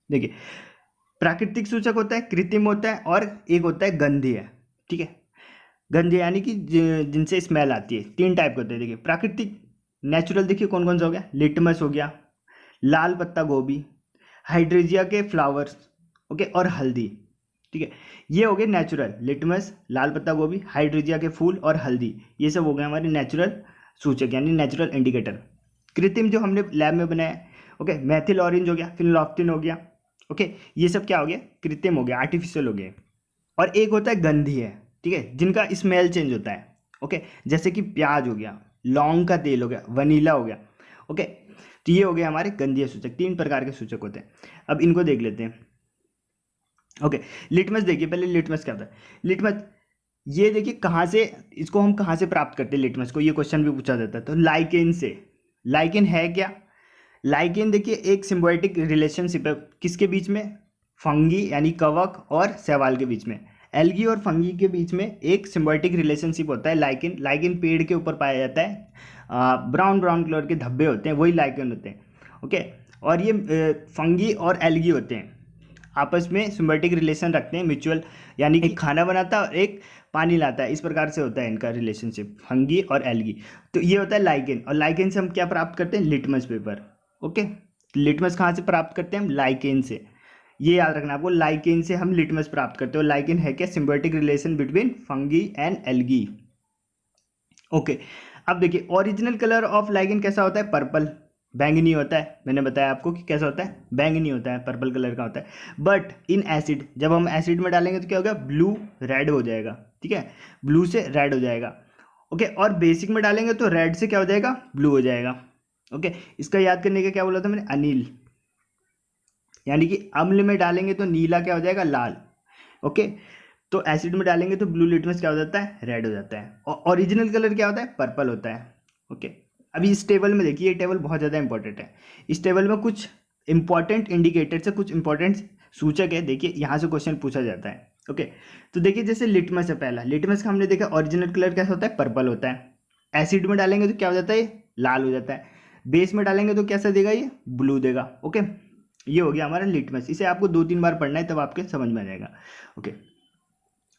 देखिए प्राकृतिक सूचक होता है, कृत्रिम होता है, और एक होता है गंधीय, ठीक है। गंधीय यानी कि जिनसे स्मेल आती है, तीन टाइप के होते हैं। देखिए प्राकृतिक, नेचुरल, देखिए कौन कौन सा हो गया, लिटमस हो गया, लाल पत्ता गोभी, हाइड्रेजिया के फ्लावर्स, ओके, और हल्दी, ठीक है। ये हो गए नेचुरल, लिटमस, लाल पत्ता गोभी, हाइड्रेजिया के फूल और हल्दी, ये सब हो गए हमारे नेचुरल सूचक यानी नेचुरल इंडिकेटर। कृत्रिम जो हमने लैब में बनाया, ओके, मैथिल ऑरेंज हो गया, फिनोल्फ्थालीन हो गया, ओके, ये सब क्या हो गया, कृत्रिम हो गया, आर्टिफिशियल हो गए। और एक होता है गंधीय, ठीक है, जिनका स्मेल चेंज होता है, ओके, जैसे कि प्याज हो गया, लौंग का तेल हो गया, वनीला हो गया, ओके। तो ये हो गए हमारे गंधीय सूचक, तीन प्रकार के सूचक होते हैं। अब इनको देख लेते हैं, ओके। लिटमस देखिए, पहले लिटमस क्या होता है, लिटमस ये देखिए कहाँ से, इसको हम कहाँ से प्राप्त करते हैं लिटमस को, ये क्वेश्चन भी पूछा जाता है। तो लाइकेन से। लाइकेन है क्या, लाइकेन देखिए एक सिम्बायोटिक रिलेशनशिप है, किसके बीच में, फंगी यानी कवक और शैवाल के बीच में। एल्गी और फंगी के बीच में एक सिम्बायोटिक रिलेशनशिप होता है। लाइकेन, लाइकेन पेड़ के ऊपर पाया जाता है। ब्राउन ब्राउन कलर के धब्बे होते हैं, वही लाइकेन होते हैं। ओके, और ये फंगी और एल्गी होते हैं, आपस में सिम्बायोटिक रिलेशन रखते हैं, म्यूचुअल, यानी कि एक खाना बनाता है और एक पानी लाता है, इस प्रकार से होता है इनका रिलेशनशिप, फंगी और एल्गी। तो ये होता है लाइकेन, और लाइकेन से हम क्या प्राप्त करते हैं? Litmus paper. ओके, लिटमस कहाँ से प्राप्त करते हैं हम? लाइकेन से। ये याद रखना आपको, लाइकेन से हम लिटमस प्राप्त करते हैं। और लाइकेन है क्या? Symbiotic relation between fungi and algae. Okay, अब देखिए ओरिजिनल कलर ऑफ लाइकेन कैसा होता है? पर्पल, बैंगनी होता है। मैंने बताया आपको कि कैसा होता है, बैंगनी होता है, पर्पल कलर का होता है। बट इन एसिड, जब हम एसिड में डालेंगे तो क्या होगा? ब्लू रेड हो जाएगा। ठीक है, ब्लू से रेड हो जाएगा। ओके, और बेसिक में डालेंगे तो रेड से क्या हो जाएगा? ब्लू हो जाएगा। ओके, इसका याद करने का क्या बोला था मैंने? अनिल, यानी कि अम्ल में डालेंगे तो नीला क्या हो जाएगा? लाल। ओके, तो एसिड में डालेंगे तो ब्लू लिटमस क्या हो जाता है? रेड हो जाता है। और ओरिजिनल कलर क्या होता है? पर्पल होता है। ओके, अभी इस टेबल में देखिए, ये टेबल बहुत ज़्यादा इंपॉर्टेंट है। इस टेबल में कुछ इंपॉर्टेंट इंडिकेटर से कुछ इंपॉर्टेंट सूचक है। देखिए यहाँ से क्वेश्चन पूछा जाता है। ओके, तो देखिए जैसे लिटमस है, पहला लिटमस का हमने देखा ओरिजिनल कलर कैसा होता है? पर्पल होता है। एसिड में डालेंगे तो क्या हो जाता है? ये लाल हो जाता है। बेस में डालेंगे तो कैसा देगा? ये ब्लू देगा। ओके, ये हो गया हमारा लिटमस। इसे आपको 2-3 बार पढ़ना है, तब आपके समझ में आ जाएगा। ओके,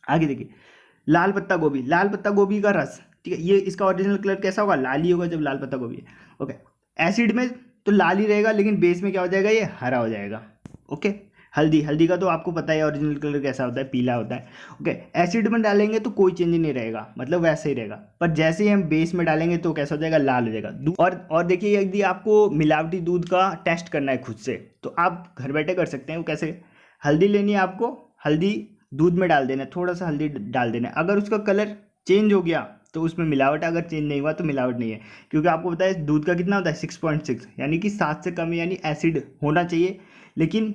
आगे देखिए लाल पत्ता गोभी, लाल पत्ता गोभी का रस। ठीक है, ये इसका ओरिजिनल कलर कैसा होगा? लाल ही होगा जब लाल पत्ता गोभी है। ओके, एसिड में तो लाल ही रहेगा, लेकिन बेस में क्या हो जाएगा? ये हरा हो जाएगा। ओके, हल्दी, हल्दी का तो आपको पता है ओरिजिनल कलर कैसा होता है? पीला होता है। ओके, एसिड में डालेंगे तो कोई चेंज नहीं रहेगा, मतलब वैसे ही रहेगा। पर जैसे ही हम बेस में डालेंगे तो कैसा हो जाएगा? लाल हो जाएगा। और देखिए यदि आपको मिलावटी दूध का टेस्ट करना है खुद से, तो आप घर बैठे कर सकते हैं। वो कैसे? हल्दी लेनी है आपको, हल्दी दूध में डाल देना है, थोड़ा सा हल्दी डाल देना है। अगर उसका कलर चेंज हो गया तो उसमें मिलावट, अगर चेंज नहीं हुआ तो मिलावट नहीं है। क्योंकि आपको पता है दूध का कितना होता है? 6.6, यानी कि 7 से कम, यानी एसिड होना चाहिए। लेकिन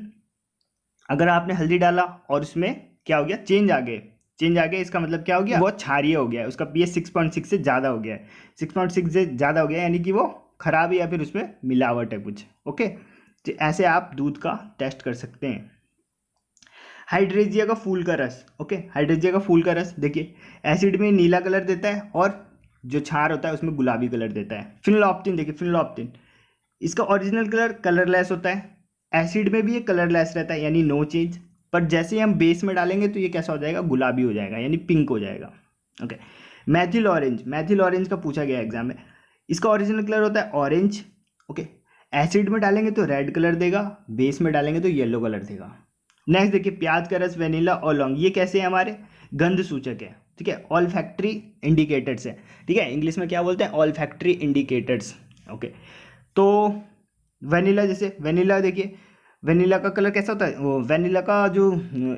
अगर आपने हल्दी डाला और उसमें क्या हो गया? चेंज आ गए, चेंज आ गया, इसका मतलब क्या हो गया? वो क्षारीय हो गया है, उसका पीएच 6.6 से ज़्यादा हो गया है। 6.6 से ज़्यादा हो गया यानी कि वो खराब है, या फिर उसमें मिलावट है कुछ। ओके, तो ऐसे आप दूध का टेस्ट कर सकते हैं। हाइड्रेजिया का फूल का रस। ओके, हाइड्रेजिया का फूल का रस देखिए, एसिड में नीला कलर देता है और जो क्षार होता है उसमें गुलाबी कलर देता है। फिनोल्फ्थालीन देखिए, फिनोल्फ्थालीन, इसका ओरिजिनल कलर कलरलेस होता है। एसिड में भी ये कलरलेस रहता है, यानी नो चेंज। पर जैसे ही हम बेस में डालेंगे तो ये कैसा हो जाएगा? गुलाबी हो जाएगा, यानी पिंक हो जाएगा। Okay, Maithil orange, Maithil orange का पूछा गया एग्जाम में। इसका ओरिजिनल कलर होता है ऑरेंज। ओके, एसिड में डालेंगे तो रेड कलर देगा, बेस में डालेंगे तो येलो कलर देगा। नेक्स्ट देखिए प्याज का रस, वेनिला और लौंग, ये कैसे है? हमारे गंध सूचक है। ठीक है, ऑल फैक्ट्री इंडिकेटर्स है। ठीक है, इंग्लिश में क्या बोलते हैं? All factory indicators. ओके, तो वेनिला, जैसे वेनिला देखिए, वेनिला का कलर कैसा होता है? वो वेनिला का जो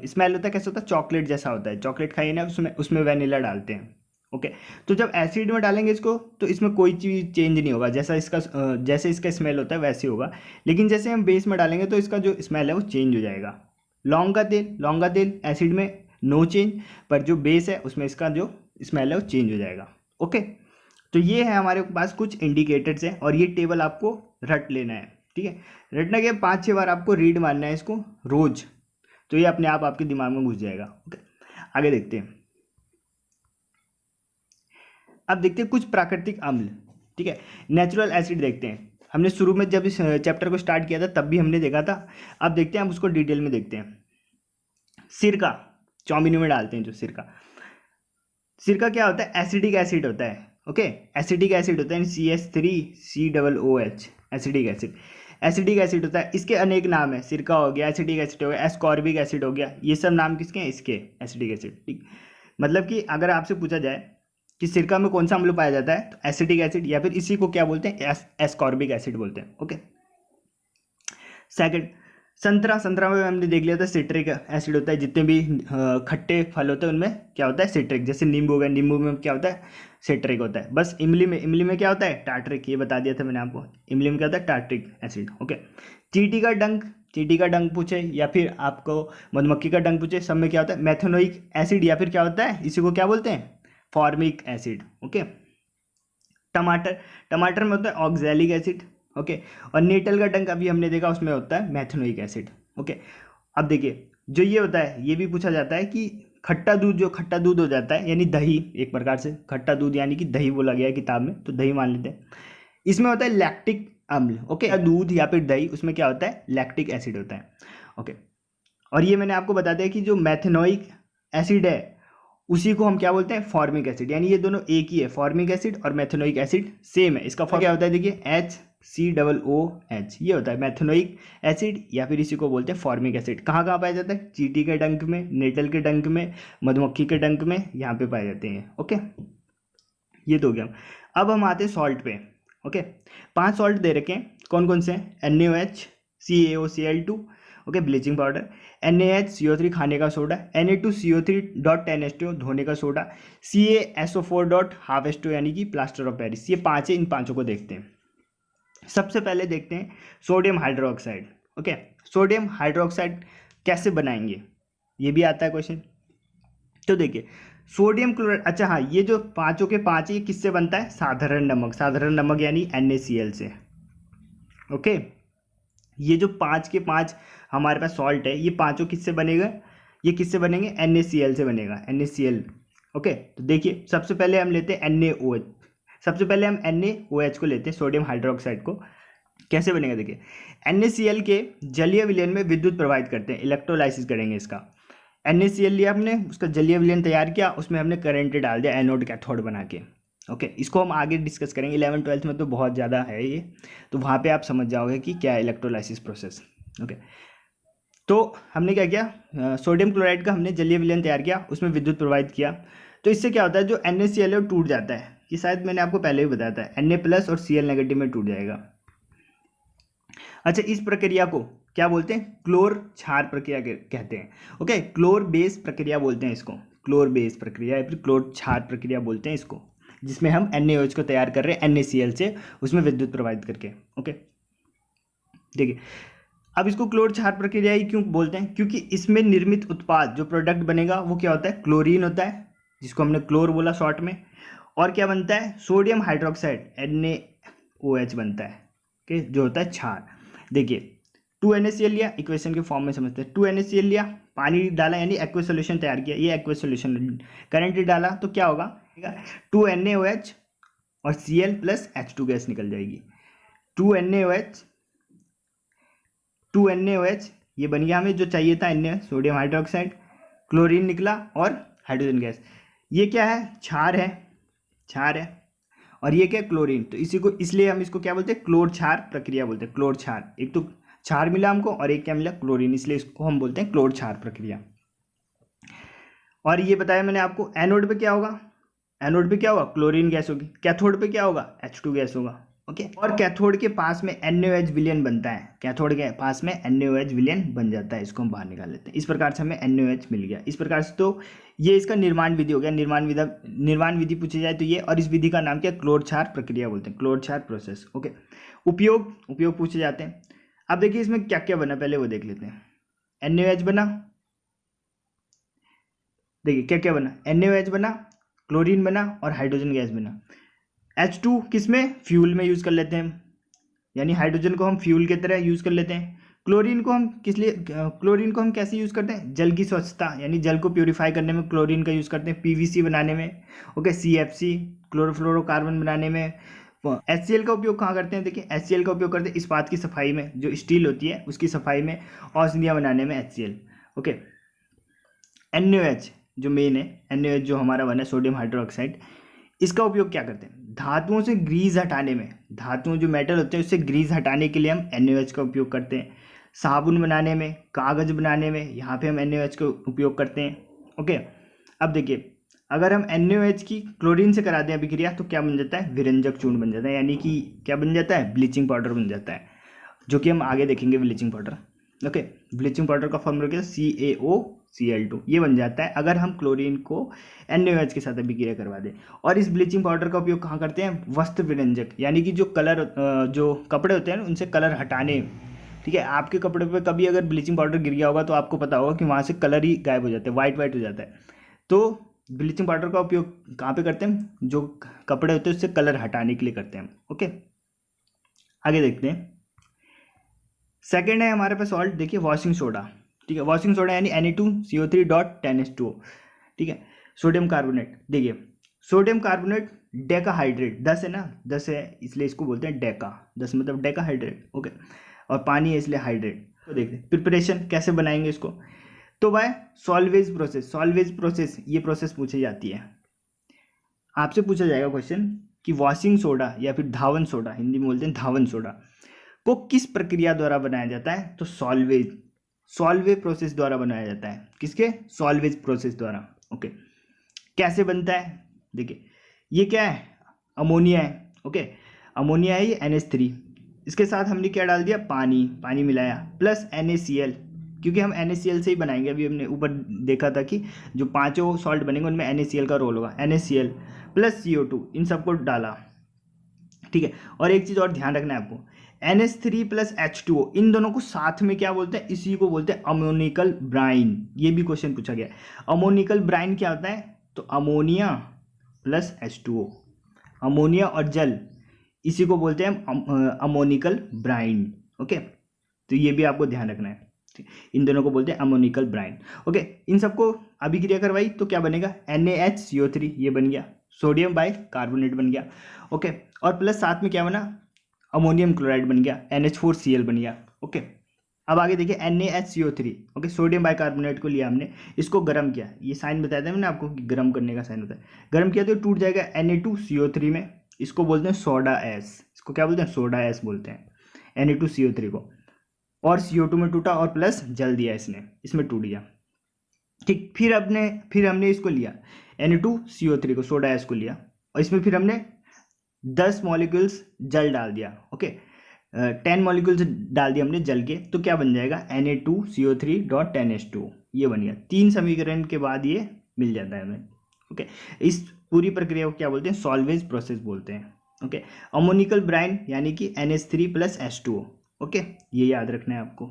स्मेल होता है कैसा होता है? चॉकलेट जैसा होता है। चॉकलेट खाइए ना, उसमें उसमें वेनिला डालते हैं। ओके, तो जब एसिड में डालेंगे इसको तो इसमें कोई चीज़ चेंज नहीं होगा, जैसा इसका जैसे इसका स्मेल होता है वैसे होगा। लेकिन जैसे हम बेस में डालेंगे तो इसका जो स्मेल है वो चेंज हो जाएगा। लौंग का तेल, लौंग का तेल एसिड में नो चेंज, पर जो बेस है उसमें इसका जो स्मेल है वो चेंज हो जाएगा। ओके, तो ये है हमारे पास कुछ इंडिकेटर्स हैं, और ये टेबल आपको रट लेना है। ठीक है, रटना क्या? 5-6 बार आपको रीड मारना है इसको रोज, तो ये अपने आप आपके दिमाग में घुस जाएगा। ओके, आगे देखते हैं। अब देखते हैं कुछ प्राकृतिक अम्ल। ठीक है, नेचुरल एसिड देखते हैं। हमने शुरू में जब इस चैप्टर को स्टार्ट किया था तब भी हमने देखा था। अब देखते हैं, हम उसको डिटेल में देखते हैं। सिरका, चाउमीन में डालते हैं जो सिरका, सिरका क्या होता है? एसिडिक एसिड होता है। ओके, एसिडिक एसिड होता है, CH3COOH, acidic acid, acidic acid होता है। इसके अनेक नाम है, सिरका हो गया, एसिडिक एसिड हो गया, एस्कॉर्बिक एसिड हो गया, ये सब नाम किसके हैं? इसके, एसिडिक एसिड। ठीक, मतलब कि अगर आपसे पूछा जाए कि सिरका में कौन सा अम्ल पाया जाता है, तो एसिडिक एसिड, या फिर इसी को क्या बोलते हैं? एस्कॉर्बिक एसिड बोलते हैं। ओके, सेकंड, संतरा, संतरा में हमने देख लिया था सिट्रिक एसिड होता है। जितने भी खट्टे फल होते हैं उनमें क्या होता है? सिट्रिक। जैसे नींबू हो गया, नींबू में क्या होता है? सिट्रिक होता है। बस इमली में, इमली में क्या होता है? टार्ट्रिक, ये बता दिया था मैंने आपको, इमली में क्या होता है? Tartaric acid. ओके, चींटी का डंक, चींटी का डंक पूछे या फिर आपको मधुमक्खी का डंक पूछे, सब में क्या होता है? मेथनोइक एसिड, या फिर क्या होता है? इसी को क्या बोलते हैं? Formic acid. ओके, टमाटर, टमाटर में होता है ऑक्सैलिक एसिड। ओके, और नेटल का डंक अभी हमने देखा, उसमें होता है मेथनोइक एसिड। ओके, अब देखिए जो ये होता है, ये भी पूछा जाता है कि खट्टा दूध, जो खट्टा दूध हो जाता है यानी दही, एक प्रकार से खट्टा दूध यानी कि दही बोला गया है किताब में, तो दही मान लेते हैं। इसमें होता है लैक्टिक अम्ल, ओके, दूध या फिर दही, उसमें क्या होता है, लैक्टिक एसिड होता है, ओके। और ये मैंने आपको बता दिया कि जो मैथेनोइक एसिड है उसी को हम क्या बोलते हैं, फॉर्मिक एसिड, यानी ये दोनों एक ही है, फॉर्मिक एसिड और मैथेनोइक एसिड सेम है। इसका फॉर्म क्या होता है, देखिए HCOOH, ये होता है मैथेनोइक एसिड या फिर इसी को बोलते हैं फॉर्मिक एसिड। कहाँ कहाँ पाया जाता है, चींटी के डंक में, नेटल के डंक में, मधुमक्खी के डंक में, यहाँ पे पाए जाते हैं, ओके। ये तो हो गया। अब हम आते हैं सॉल्ट पे, ओके। 5 सॉल्ट दे रखे हैं, कौन कौन से हैं, NaOH, CaOCl2, okay, bleaching powder, NaHCO3 खाने का सोडा, Na2CO3.10H2 धोने का सोडा, CaSO4.12H2 यानी कि प्लास्टर ऑफ पेरिस। ये 5 है, इन 5 को देखते हैं। सबसे पहले देखते हैं sodium hydroxide, okay. Sodium hydroxide कैसे बनाएंगे, ये भी आता है क्वेश्चन। तो देखिए सोडियम क्लोराइड, अच्छा हाँ, ये जो 5 के 5 ये किससे बनता है, साधारण नमक, साधारण नमक यानी NaCl से, ओके। ये जो 5 के 5 हमारे पास सॉल्ट है, ये 5 किससे बनेगा, ये किससे बनेंगे, NaCl से बनेगा, NaCl, ओके। तो देखिए सबसे पहले हम लेते हैं NaOH, सबसे पहले हम NaOH को लेते हैं, सोडियम हाइड्रोक्साइड को। कैसे बनेगा, देखिए NaCl के जलीय विलयन में विद्युत प्रवाहित करते हैं, इलेक्ट्रोलाइसिस करेंगे इसका। NaCl लिया हमने, उसका जलीय विलयन तैयार किया, उसमें हमने करंट डाल दिया एनोड कैथोड बना के, ओके। इसको हम आगे डिस्कस करेंगे, 11th 12th में तो बहुत ज़्यादा है ये, तो वहाँ पे आप समझ जाओगे कि क्या है इलेक्ट्रोलाइसिस प्रोसेस, ओके। तो हमने क्या किया, सोडियम क्लोराइड का हमने जलीय विलयन तैयार किया, उसमें विद्युत प्रवाहित किया, तो इससे क्या होता है, जो NaCl है वो टूट जाता है। ये शायद मैंने आपको पहले भी बताया था, Na+ और Cl नेगेटिव में टूट जाएगा। अच्छा, इस प्रक्रिया को क्या बोलते हैं, क्लोर क्षार प्रक्रिया कहते हैं, ओके। क्लोर बेस प्रक्रिया बोलते हैं इसको, क्लोर बेस प्रक्रिया या फिर क्लोर क्षार प्रक्रिया बोलते हैं इसको, जिसमें हम NaOH को तैयार कर रहे हैं NaCl से, उसमें विद्युत प्रवाहित करके, ओके। देखिए अब इसको क्लोर क्षार प्रक्रिया ही क्यों बोलते हैं, क्योंकि इसमें निर्मित उत्पाद, जो प्रोडक्ट बनेगा वो क्या होता है, क्लोरीन होता है, जिसको हमने क्लोर बोला शॉर्ट में, और क्या बनता है, सोडियम हाइड्रोक्साइड NaOH बनता है, ओके, जो होता है क्षार। देखिए 2NaCl लिया, इक्वेशन के फॉर्म में समझते हैं, 2NaCl लिया, पानी डाला यानी एक्वस सॉल्यूशन तैयार किया, ये एक्वस सॉल्यूशन, करंट डाला तो क्या होगा, 2NaOH और Cl प्लस H2 गैस निकल जाएगी, 2NaOH ये बन गया हमें जो चाहिए था, Na सोडियम हाइड्रोक्साइड, क्लोरीन निकला और हाइड्रोजन गैस। ये क्या है, क्षार है, क्षार है, और ये क्या, क्लोरीन। तो इसी को, इसलिए हम इसको क्या बोलते हैं, क्लोर क्षार प्रक्रिया बोलते हैं, क्लोर क्षार। एक तो क्षार मिला हमको और एक क्या मिला, क्लोरीन, इसलिए इसको हम बोलते हैं क्लोर क्षार प्रक्रिया। और ये बताया मैंने आपको, एनोड पे क्या होगा, एनोड पे क्या होगा, क्लोरीन गैस होगी, कैथोड पे क्या होगा, H2 गैस होगा, ओके। और कैथोड के पास में NaOH विलयन बनता है, कैथोड के पास में NaOH विलयन बन जाता है, इसको हम बाहर निकाल लेते हैं। इस प्रकार से हमें NaOH मिल गया। इस प्रकार से तो ये इसका निर्माण विधि हो गया, निर्माण विधि पूछी जाए तो ये, और इस विधि का नाम क्या, क्लोर क्षार प्रक्रिया बोलते हैं, क्लोर क्षार प्रोसेस, ओके। उपयोग पूछे जाते हैं। अब देखिए इसमें क्या क्या बना, पहले वो देख लेते हैं। NaOH बना, देखिए क्या क्या बना, NaOH बना, क्लोरीन बना और हाइड्रोजन गैस बना। H2 किसमें, फ्यूल में यूज़ कर लेते हैं, यानी हाइड्रोजन को हम फ्यूल की तरह यूज़ कर लेते हैं। क्लोरीन को हम किस लिए, क्लोरीन को हम कैसे यूज़ करते हैं, जल की स्वच्छता यानी जल को प्योरीफाई करने में क्लोरीन का यूज़ करते हैं, PVC बनाने में, ओके, CFC क्लोरोफ्लोरोकार्बन बनाने में। HCl का उपयोग कहाँ करते हैं, देखिए HCl का उपयोग करते हैं इस्पात की सफाई में, जो स्टील होती है उसकी सफाई में, औषधियाँ बनाने में HCl, ओके। NaOH जो मेन है, NaOH जो हमारा बना है सोडियम हाइड्रोक्साइड, इसका उपयोग क्या करते हैं, धातुओं से ग्रीस हटाने में, धातुओं जो मेटल होते हैं उससे ग्रीस हटाने के लिए हम NaOH का उपयोग करते हैं। साबुन बनाने में, कागज़ बनाने में, यहाँ पे हम NaOH का उपयोग करते हैं, ओके। अब देखिए अगर हम NaOH की क्लोरीन से करा दें अभिक्रिया तो क्या बन जाता है, विरंजक चूर्ण बन जाता है, यानी कि क्या बन जाता है, ब्लीचिंग पाउडर बन जाता है, जो कि हम आगे देखेंगे bleaching powder, okay. Bleaching powder का फॉर्मूला क्या है, CaOCl2, ये बन जाता है अगर हम क्लोरीन को NaOH के साथ अभिक्रिया करवा दें। और इस ब्लीचिंग पाउडर का उपयोग कहाँ करते हैं, वस्त्र विरंजक, यानी कि जो कलर, जो कपड़े होते हैं उनसे कलर हटाने, ठीक है। आपके कपड़े पे कभी अगर ब्लीचिंग पाउडर गिर गया होगा तो आपको पता होगा कि वहाँ से कलर ही गायब हो जाते हैं, वाइट हो जाता है। तो ब्लीचिंग पाउडर का उपयोग कहाँ पे करते हैं, जो कपड़े होते हैं उससे कलर हटाने के लिए करते हैं, ओके। आगे देखते हैं, सेकेंड है हमारे पास सॉल्ट, देखिए वॉशिंग सोडा, ठीक है। वॉशिंग सोडा यानी Na2CO3.10H2O, ठीक है। सोडियम कार्बोनेट, देखिए सोडियम कार्बोनेट डेकाहाइड्रेट, 10 है ना, 10 है इसलिए इसको बोलते हैं डेका, 10 मतलब डेकाहाइड्रेट, ओके। और पानी है इसलिए हाइड्रेट। तो देखते हैं प्रिपरेशन कैसे बनाएंगे इसको। तो by Solvay process, Solvay process ये प्रोसेस पूछी जाती है, आपसे पूछा जाएगा क्वेश्चन कि वॉशिंग सोडा या फिर धावन सोडा, हिंदी में बोलते हैं धावन सोडा, को किस प्रक्रिया द्वारा बनाया जाता है। तो सॉल्वेज, सॉल्वेज प्रोसेस द्वारा बनाया जाता है। किसके? सॉल्वेज प्रोसेस द्वारा, ओके। कैसे बनता है, देखिए ये क्या है, अमोनिया है, ओके। अमोनिया है ये NH3, इसके साथ हमने क्या डाल दिया, पानी, पानी मिलाया प्लस NaCl, क्योंकि हम NaCl से ही बनाएंगे। अभी हमने ऊपर देखा था कि जो पांचों सॉल्ट बनेंगे उनमें NaCl का रोल होगा, NaCl प्लस CO2, इन सबको डाला, ठीक है। और एक चीज़ और ध्यान रखना है आपको, NH3 प्लस H2O, इन दोनों को साथ में क्या बोलते हैं, इसी को बोलते हैं अमोनिकल ब्राइन। ये भी क्वेश्चन पूछा गया। अमोनिकल ब्राइन क्या होता है, तो अमोनिया प्लस H2O, अमोनिया और जल, इसी को बोलते हैं अमोनिकल ब्राइन, ओके। तो ये भी आपको ध्यान रखना है, इन दोनों को बोलते हैं अमोनिकल ब्राइन, ओके। इन सबको अभिक्रिया करवाई तो क्या बनेगा, NaHCO3, ये बन गया, सोडियम बाई कार्बोनेट बन गया, ओके। और प्लस साथ में क्या बना, अमोनियम क्लोराइड बन गया, NH4Cl बन गया, ओके। अब आगे देखिए NaHCO3, okay. Sodium by carbonate को लिया हमने, इसको गर्म किया, ये साइन बताया था मैंने आपको कि गर्म करने का साइन होता है। गर्म किया तो टूट जाएगा Na2CO3 में, इसको बोलते हैं सोडा एस, इसको क्या बोलते हैं, सोडा एस बोलते हैं Na2CO3 को। और CO2 में टूटा और प्लस जल दिया इसने, इसमें टूट गया, ठीक। फिर हमने इसको लिया Na2CO3 को, सोडा एस को लिया, और इसमें फिर हमने 10 मॉलिक्यूल्स जल डाल दिया, ओके। 10 मॉलिक्यूल्स डाल दिए हमने जल के, तो क्या बन जाएगा, Na2CO3.10H2O, ये बन गया। 3 समीकरण के बाद ये मिल जाता है हमें, ओके। इस पूरी प्रक्रिया को क्या बोलते हैं, सॉल्वेज प्रोसेस बोलते हैं, ओके। अमोनिकल ब्राइन यानी कि NH3 प्लस H2O, ओके, ये याद रखना है आपको,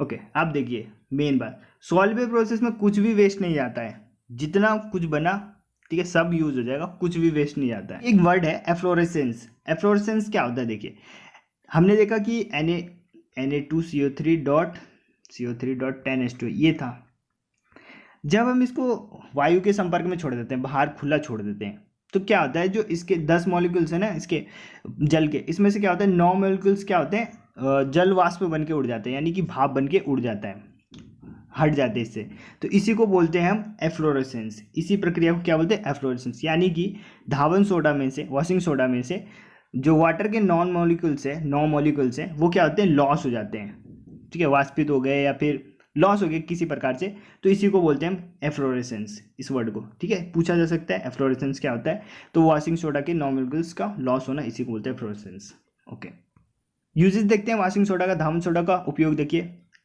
ओके। आप देखिए मेन बात, सॉल्वेज प्रोसेस में कुछ भी वेस्ट नहीं जाता है, जितना कुछ बना, ठीक है, सब यूज हो जाएगा, कुछ भी वेस्ट नहीं जाता है। एक वर्ड है एफ्लोरेसेंस, एफ्लोरेसेंस क्या होता है, देखिए हमने देखा कि Na2CO3.10H2 ये था। जब हम इसको वायु के संपर्क में छोड़ देते हैं, बाहर खुला छोड़ देते हैं, तो क्या होता है, जो इसके 10 मॉलिक्यूल्स है ना, इसके जल के, इसमें से क्या होता है, 9 मॉलिक्यूल्स क्या होते हैं, जल वाष्प बन के उड़ जाते हैं, यानी कि भाप बन के उड़ जाता है, हट जाते हैं इससे। तो इसी को बोलते हैं हम एफ्लोरेसेंस, इसी प्रक्रिया को क्या बोलते हैं, एफ्लोरेसेंस। यानी कि धावन सोडा में से, वॉशिंग सोडा में से जो वाटर के 9 मॉलिक्यूल्स हैं वो क्या होते हैं, लॉस हो जाते हैं, ठीक है, वाष्पित हो गए या फिर लॉस हो गए किसी प्रकार से, तो इसी को बोलते हैं हम एफ्लोरेसेंस, इस वर्ड को, ठीक है। पूछा जा सकता है एफ्लोरेसेंस क्या होता है, तो वॉशिंग सोडा के 9 मॉलिक्यूल्स का लॉस होना, इसी को बोलते हैं एफ्लोरेसेंस, ओके। यूजेस देखते हैं वॉशिंग सोडा का, धावन सोडा का उपयोग देखिए,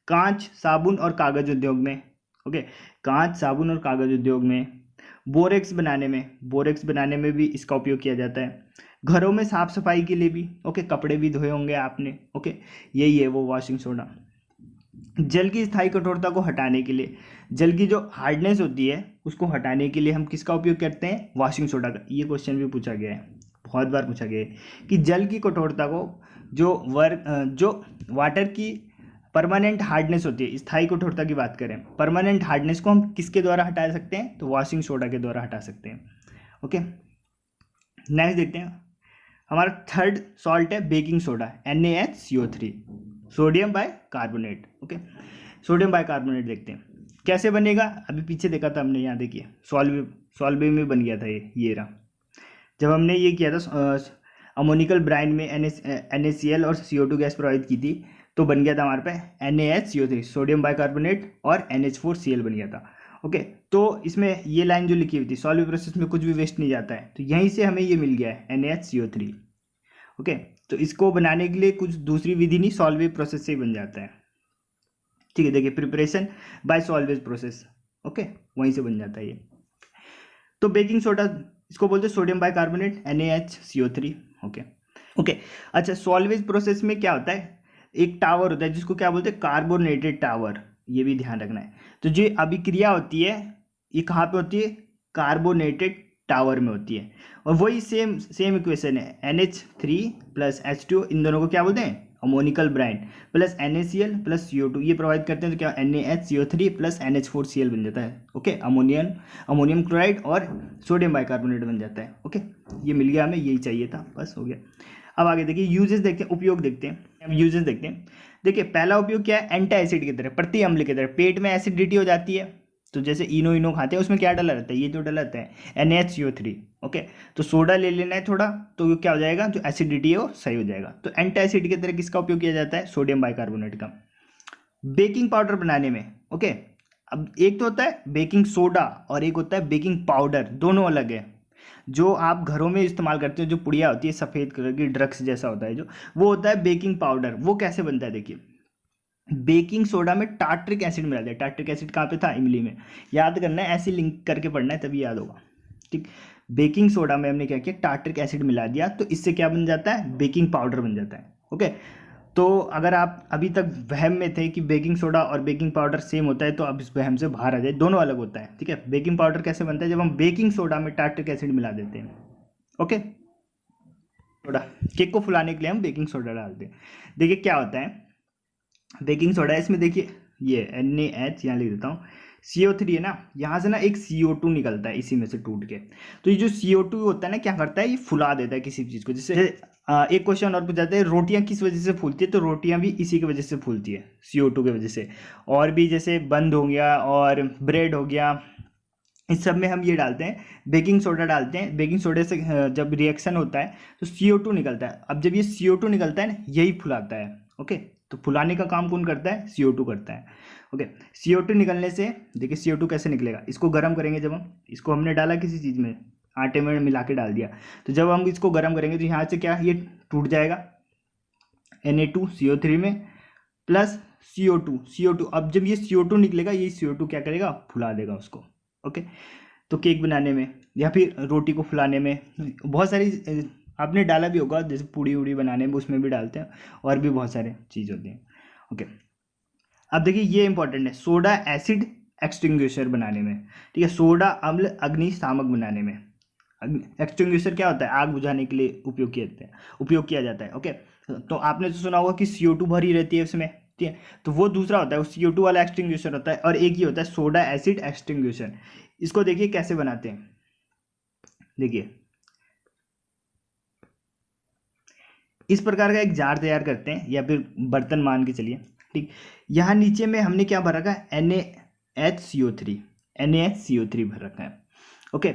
कांच, साबुन और कागज उद्योग में, ओके, कांच, साबुन और कागज उद्योग में, बोरेक्स बनाने में भी इसका उपयोग किया जाता है, घरों में साफ सफाई के लिए भी, ओके, कपड़े भी धोए होंगे आपने, ओके, यही है वो वॉशिंग सोडा। जल की स्थायी कठोरता को हटाने के लिए, जल की जो हार्डनेस होती है उसको हटाने के लिए हम किसका उपयोग करते हैं, वॉशिंग सोडा का। ये क्वेश्चन भी पूछा गया है, बहुत बार पूछा गया है कि जल की कठोरता को, जो वाटर की परमानेंट हार्डनेस होती है, स्थायी कठोरता की बात करें, परमानेंट हार्डनेस को हम किसके द्वारा हटा सकते हैं, तो वॉशिंग सोडा के द्वारा हटा सकते हैं, ओके। नेक्स्ट देखते हैं, हमारा थर्ड सॉल्ट है baking soda, NaHCO3, sodium bicarbonate, okay. Sodium bicarbonate देखते हैं कैसे बनेगा, अभी पीछे देखा था हमने, यहाँ देखिए सॉल्वे में बन गया था ये रहा। जब हमने ये किया था अमोनिकल ब्राइन में NaCl और CO2 गैस प्रवाहित की थी, तो बन गया था हमारे पे NaHCO3, सोडियम बाइकार्बोनेट, और NH4Cl बन गया था, ओके। तो इसमें ये लाइन जो लिखी हुई थी, सॉल्व प्रोसेस में कुछ भी वेस्ट नहीं जाता है, तो यहीं से हमें ये मिल गया है NaHCO3, ओके। तो इसको बनाने के लिए कुछ दूसरी विधि नहीं, सॉल्वेज प्रोसेस से ही बन जाता है, ठीक है। देखिए preparation bye Solvay process, okay, वहीं से बन जाता है ये। तो बेकिंग सोडा इसको बोलते हैं सोडियम बाइकार्बोनेट, NaHCO3, ओके। अच्छा, सॉल्वेज प्रोसेस में क्या होता है, एक टावर होता है जिसको क्या बोलते हैं, कार्बोनेटेड टावर, ये भी ध्यान रखना है। तो जो अभिक्रिया होती है ये कहाँ पे होती है, कार्बोनेटेड टावर में होती है। और वही सेम सेम इक्वेशन है, NH3 प्लस H2, इन दोनों को क्या बोलते हैं, ammoniacal bride, plus NaCl plus CO2, ये प्रोवाइड करते हैं तो क्या NaHCO3 प्लस NH4Cl बन जाता है। ओके, अमोनियम क्लोराइड और सोडियम बाइकार्बोनेट बन जाता है। ओके, ये मिल गया हमें, यही चाहिए था, बस हो गया। अब आगे देखिए यूजेस देखते हैं, उपयोग देखते हैं। अब यूजेस देखते हैं। देखिए पहला उपयोग क्या है, एंटी एसिड की तरह, प्रति अम्ल की तरह। पेट में एसिडिटी हो जाती है तो जैसे इनो खाते हैं, उसमें क्या डला रहता है, ये जो डला रहता है NaCO3। ओके, तो सोडा ले लेना है थोड़ा, तो क्या हो जाएगा, जो एसिडिटी है वो सही हो जाएगा। तो एंटी एसिड की तरह किसका उपयोग किया जाता है, सोडियम बाइकार्बोनेट का। बेकिंग पाउडर बनाने में। ओके, अब एक तो होता है बेकिंग सोडा और एक होता है बेकिंग पाउडर, दोनों अलग है। जो आप घरों में इस्तेमाल करते हो, जो पुड़िया होती है सफ़ेद कलर की, ड्रग्स जैसा होता है जो, वो होता है बेकिंग पाउडर। वो कैसे बनता है, देखिए बेकिंग सोडा में टार्ट्रिक एसिड मिला दिया। टार्ट्रिक एसिड कहाँ पे था, इमली में। याद करना है, ऐसे लिंक करके पढ़ना है तभी याद होगा। ठीक, बेकिंग सोडा में हमने क्या किया, टार्ट्रिक एसिड मिला दिया, तो इससे क्या बन जाता है, बेकिंग पाउडर बन जाता है। ओके, तो अगर आप अभी तक वहम में थे कि बेकिंग सोडा और बेकिंग पाउडर सेम होता है, तो अब इस वहम से बाहर आ जाए, दोनों अलग होता है। ठीक है, बेकिंग पाउडर कैसे बनता है, जब हम बेकिंग सोडा में टार्ट्रिक एसिड मिला देते हैं। ओके, सोडा, केक को फुलाने के लिए हम बेकिंग सोडा डालते हैं। देखिए क्या होता है, बेकिंग सोडा, इसमें देखिए ये NaH यहाँ लिख देता हूँ, CO3 है ना, यहाँ से ना एक CO2 निकलता है इसी में से टूट के। तो ये जो CO2 होता है ना, क्या करता है, ये फुला देता है किसी भी चीज़ को। जैसे एक क्वेश्चन और पूछ जाते हैं, रोटियां किस वजह से फूलती है, तो रोटियां भी इसी की वजह से फूलती है, CO2 की वजह से। और भी जैसे बंद हो गया और ब्रेड हो गया, इस सब में हम ये डालते हैं, बेकिंग सोडा डालते हैं। बेकिंग सोडे से जब रिएक्शन होता है तो CO2 निकलता है। अब जब ये CO2 निकलता है ना, यही फुलाता है। ओके, तो फुलाने का काम कौन करता है, CO2 करता है। ओके, CO2 निकलने से देखिए CO2 कैसे निकलेगा, इसको गर्म करेंगे। जब हम इसको हमने डाला किसी चीज़ में, आटे में मिला के डाल दिया, तो जब हम इसको गर्म करेंगे तो यहाँ से क्या, ये टूट जाएगा Na2CO3 में, प्लस CO2। अब जब ये CO2 निकलेगा, ये CO2 क्या करेगा, फुला देगा उसको। ओके, तो केक बनाने में या फिर रोटी को फुलाने में बहुत सारी आपने डाला भी होगा, जैसे पूड़ी उड़ी बनाने में उसमें भी डालते हैं, और भी बहुत सारे चीज़ होते हैं। ओके, अब देखिए ये इंपॉर्टेंट है, सोडा एसिड एक्सटिंग्विशर बनाने में। ठीक है, सोडा अम्ल अग्निशामक बनाने में। एक्सटिंग्विशर क्या होता है, आग बुझाने के लिए उपयोग किया जाता है। ओके, तो आपने तो सुना होगा कि CO2 भरी रहती है उसमें। ठीक है, तो वो दूसरा होता है, वो CO2 वाला एक्सटिंग्विशर होता है, और एक ही होता है सोडा एसिड एक्सटिंग्विशर। इसको देखिए कैसे बनाते हैं, देखिए इस प्रकार का एक जार तैयार करते हैं, या फिर बर्तन मान के चलिए। ठीक, यहाँ नीचे में हमने क्या भर रखा है, NaHCO3 भर रखा है। ओके,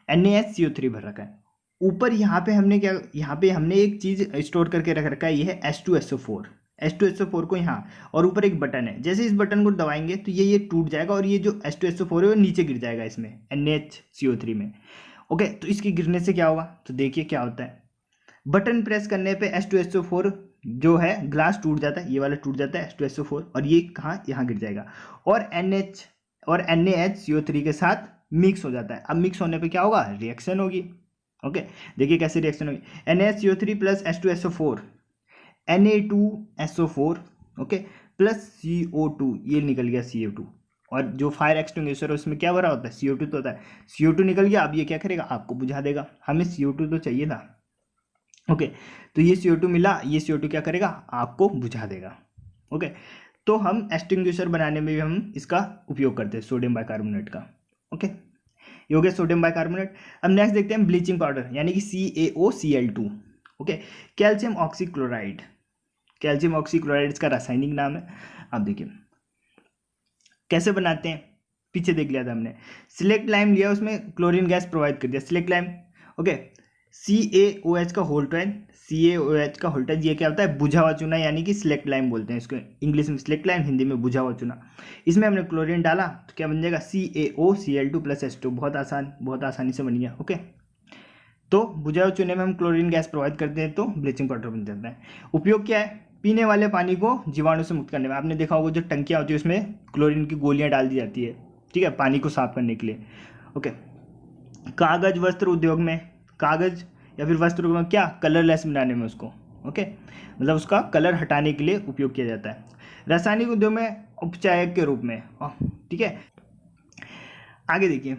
NaHCO3 भर रखा है। ऊपर यहाँ पे हमने क्या, यहाँ पे हमने एक चीज़ स्टोर करके रख रखा है, ये है H2SO4 को यहाँ, और ऊपर एक बटन है। जैसे इस बटन को दबाएंगे तो ये टूट जाएगा, और ये जो H2SO4 है वो नीचे गिर जाएगा इसमें NaHCO3 में। ओके, तो इसके गिरने से क्या होगा, तो देखिए क्या होता है, बटन प्रेस करने पे H2SO4 जो है ग्लास टूट जाता है, ये वाला टूट जाता है H2SO4, और ये कहाँ, यहाँ गिर जाएगा, और NaHCO3 के साथ मिक्स हो जाता है। अब मिक्स होने पे क्या होगा, रिएक्शन होगी। ओके, देखिए कैसे रिएक्शन होगी, NaHCO3 plus H2SO4, Na2SO4, okay, plus CO2, ये निकल गया CO2, और जो फायर एक्सटिंग्विशर है उसमें क्या भरा होता है, CO2 तो होता है। CO2 निकल गया, अब ये क्या करेगा, आग को बुझा देगा। हमें CO2 तो चाहिए था। ओके, तो ये CO2 मिला, ये CO2 क्या करेगा, आग को बुझा देगा। ओके, तो हम एक्सटिंग्विशर बनाने में भी हम इसका उपयोग करते हैं, सोडियम बाइकार्बोनेट का। ओके, ये हो गया सोडियम बाइकार्बोनेट। अब नेक्स्ट देखते हैं ब्लीचिंग पाउडर, यानी कि CaOCl2। Okay, calcium oxychloride, calcium oxychloride इसका रासायनिक नाम है। अब देखिए कैसे बनाते हैं, पीछे देख लिया था हमने। सिलेक्ट लाइम लिया, उसमें क्लोरीन गैस प्रोवाइड कर दिया, सिलेक्ट लाइम। ओके, CaOH का होल्टेज, CaOH का होल्टेज, ये क्या होता है, बुझा हुआ चूना, यानी कि सिलेक्ट लाइम बोलते हैं इसको, इंग्लिश में सिलेक्ट लाइम, हिंदी में बुझा हुआ चूना। इसमें हमने क्लोरीन डाला तो क्या बन जाएगा, CaOCl2 प्लस H2। बहुत आसानी से बन गया। ओके, तो बुझा हुआ चूने में हम क्लोरीन गैस प्रोवाइड करते हैं तो ब्लीचिंग पाउडर बन जाता है। उपयोग क्या है, पीने वाले पानी को जीवाणु से मुक्त करने में। आपने देखा होगा जो टंकियाँ होती है उसमें क्लोरीन की गोलियाँ डाल दी जाती है, ठीक है, पानी को साफ करने के लिए। ओके, कागज वस्त्र उद्योग में, कागज या फिर वस्त्र में क्या, कलरलेस बनाने में उसको। ओके, मतलब उसका कलर हटाने के लिए उपयोग किया जाता है। रासायनिक उद्योग में उपचायक के रूप में। ठीक है, आगे देखिए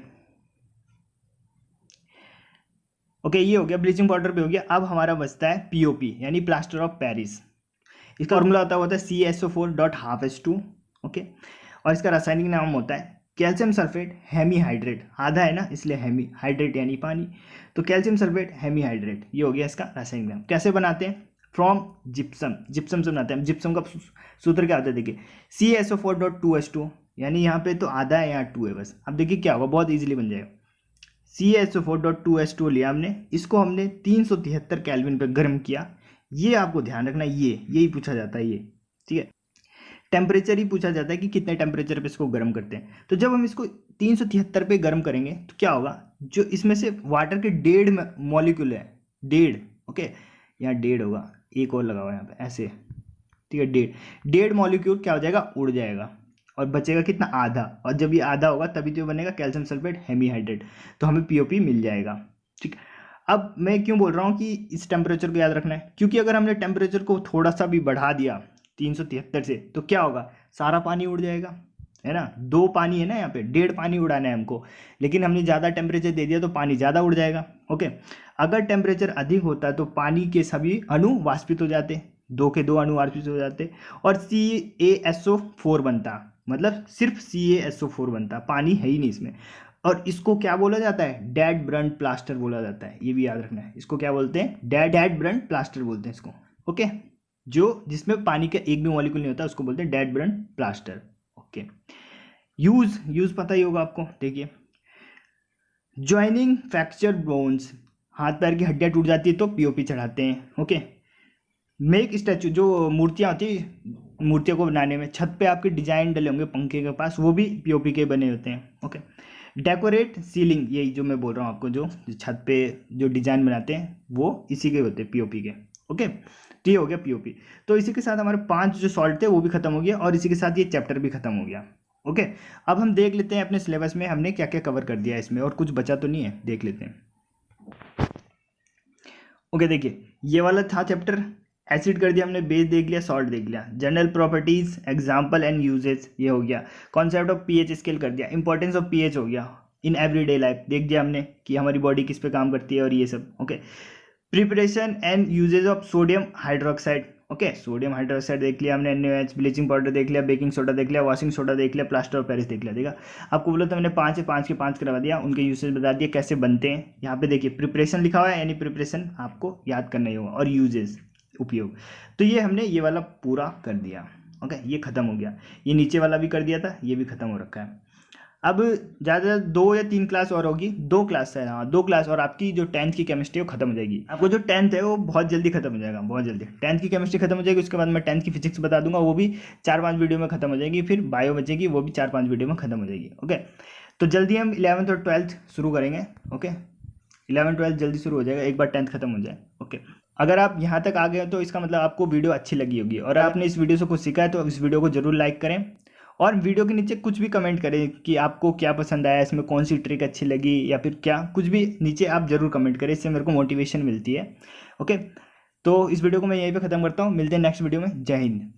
ओके, ये हो गया ब्लीचिंग पाउडर पे हो गया। अब हमारा बचता है पीओपी यानी प्लास्टर ऑफ पेरिस। इसका फॉर्मूला होता है CaSO4.12H2। ओके, और इसका रासायनिक नाम होता है कैल्शियम सल्फेट हेमीहाइड्रेट। आधा है ना, इसलिए हेमी हाइड्रेट यानी पानी, तो कैल्शियम सल्फेट हेमीहाइड्रेट, ये हो गया इसका रासायनिक नाम। कैसे बनाते हैं? फ्रॉम जिप्सम, जिप्सम से बनाते हैं। जिप्सम का सूत्र क्या होता है? देखिए CaSO4.2H2, यानी यहाँ पे तो आधा है, यहाँ 2 है बस। अब देखिए क्या होगा, बहुत इजीली बन जाएगा। CaSO4.2H2 लिया हमने, इसको हमने 373 केल्विन पे गर्म किया। ये आपको ध्यान रखना, यही पूछा जाता है, ये ठीक है। टेम्परेचर ही पूछा जाता है कि कितने टेम्परेचर पे इसको गर्म करते हैं। तो जब हम इसको 373 पे गर्म करेंगे तो क्या होगा, जो इसमें से वाटर के 1.5 मॉलिक्यूल है, 1.5, ओके, यहाँ 1.5 होगा, एक और लगा हुआ है यहाँ पे ऐसे, ठीक है। 1.5 मॉलिक्यूल क्या हो जाएगा, उड़ जाएगा, और बचेगा कितना, आधा। और जब ये आधा होगा तभी तो बनेगा कैल्शियम सल्फेट हेमीहाइड्रेट, तो हमें पीओपी मिल जाएगा, ठीक। अब मैं क्यों बोल रहा हूँ कि इस टेम्परेचर को याद रखना है, क्योंकि अगर हमने टेम्परेचर को थोड़ा सा भी बढ़ा दिया 373 से, तो क्या होगा, सारा पानी उड़ जाएगा, है ना। 2 पानी है ना यहाँ पे, 1.5 पानी उड़ाना है हमको, लेकिन हमने ज़्यादा टेम्परेचर दे दिया तो पानी ज़्यादा उड़ जाएगा। ओके, अगर टेम्परेचर अधिक होता है तो पानी के सभी अणु वाष्पित हो जाते, 2 के 2 अणु वाष्पित हो जाते, और CaSO4 बनता, मतलब सिर्फ CaSO4 बनता, पानी है ही नहीं इसमें। और इसको क्या बोला जाता है, डेड ब्रंट प्लास्टर बोला जाता है, ये भी याद रखना है। इसको क्या बोलते हैं, डेड ब्रंट प्लास्टर बोलते हैं इसको। ओके, जो जिसमें पानी का एक भी मॉलिक्यूल नहीं होता उसको बोलते हैं dead Brunt plaster. Okay, use पता ही होगा आपको। देखिए, ज्वाइनिंग फ्रैक्चर बोन्स, हाथ पैर की हड्डियां टूट जाती है तो पीओपी चढ़ाते हैं। ओके, मेक स्टैचू, जो मूर्तियाँ होती है, मूर्तियों को बनाने में छत पे आपके डिजाइन डले होंगे पंखे के पास, वो भी पीओपी के बने होते हैं। ओके, डेकोरेट सीलिंग, यही जो मैं बोल रहा हूँ आपको, जो छत पे जो डिजाइन बनाते हैं वो इसी के होते हैं, पीओपी के। ओके, तो ये हो गया पीओपी। तो इसी के साथ हमारे 5 जो सॉल्ट थे वो भी खत्म हो गया, और इसी के साथ ये चैप्टर भी खत्म हो गया। ओके, अब हम देख लेते हैं अपने सिलेबस में हमने क्या क्या कवर कर दिया है इसमें, और कुछ बचा तो नहीं है, देख लेते हैं। ओके, देखिए ये वाला था चैप्टर, एसिड कर दिया हमने, बेस देख लिया, सॉल्ट देख लिया, general properties, example and uses, ये हो गया। कॉन्सेप्ट ऑफ पीएच स्केल कर दिया, इंपॉर्टेंस ऑफ पीएच हो गया, इन एवरीडे लाइफ देख दिया हमने कि हमारी बॉडी किस पे काम करती है और ये सब। Okay, preparation and usage of sodium hydroxide. Okay, sodium hydroxide देख लिया हमने, NaOH, ब्लीचिंग पाउडर देख लिया, बेकिंग सोडा देख लिया, वॉशिंग सोडा देख लिया, प्लास्टर ऑफ पेरिस देख लिया। देखा, आपको बोला था मैंने 5 है, 5 के 5 करवा दिया, उनके यूजेज बता दिए कैसे बनते हैं। यहाँ पे देखिए प्रिपरेशन लिखा हुआ है, यानी प्रिपरेशन आपको याद करना ही होगा, और यूजेज उपयोग। तो ये हमने ये वाला पूरा कर दिया। ओके, ये खत्म हो गया, ये नीचे वाला भी कर दिया था, ये भी खत्म हो रखा है। अब ज़्यादा 2 या 3 क्लास और होगी, 2 क्लास है, हाँ 2 क्लास, और आपकी जो 10th की केमिस्ट्री है वो खत्म हो जाएगी। आपको जो 10th है वो बहुत जल्दी खत्म हो जाएगा, बहुत जल्दी 10th की केमिस्ट्री खत्म हो जाएगी। उसके बाद मैं 10th की फिजिक्स बता दूंगा, वो भी 4-5 वीडियो में खत्म हो जाएगी। फिर बायो बचेगी, वो भी 4-5 वीडियो में खत्म हो जाएगी। ओके, तो जल्दी हम 11th और 12th शुरू करेंगे। ओके, 11th 12th जल्दी शुरू हो जाएगा, एक बार 10th खत्म हो जाए। ओके, अगर आप यहाँ तक आ गए तो इसका मतलब आपको वीडियो अच्छी लगी होगी, और आपने इस वीडियो से कुछ सीखा है तो इस वीडियो को जरूर लाइक करें, और वीडियो के नीचे कुछ भी कमेंट करें कि आपको क्या पसंद आया, इसमें कौन सी ट्रिक अच्छी लगी, या फिर क्या, कुछ भी नीचे आप जरूर कमेंट करें, इससे मेरे को मोटिवेशन मिलती है। ओके, तो इस वीडियो को मैं यहीं पे ख़त्म करता हूँ, मिलते हैं नेक्स्ट वीडियो में। जय हिंद।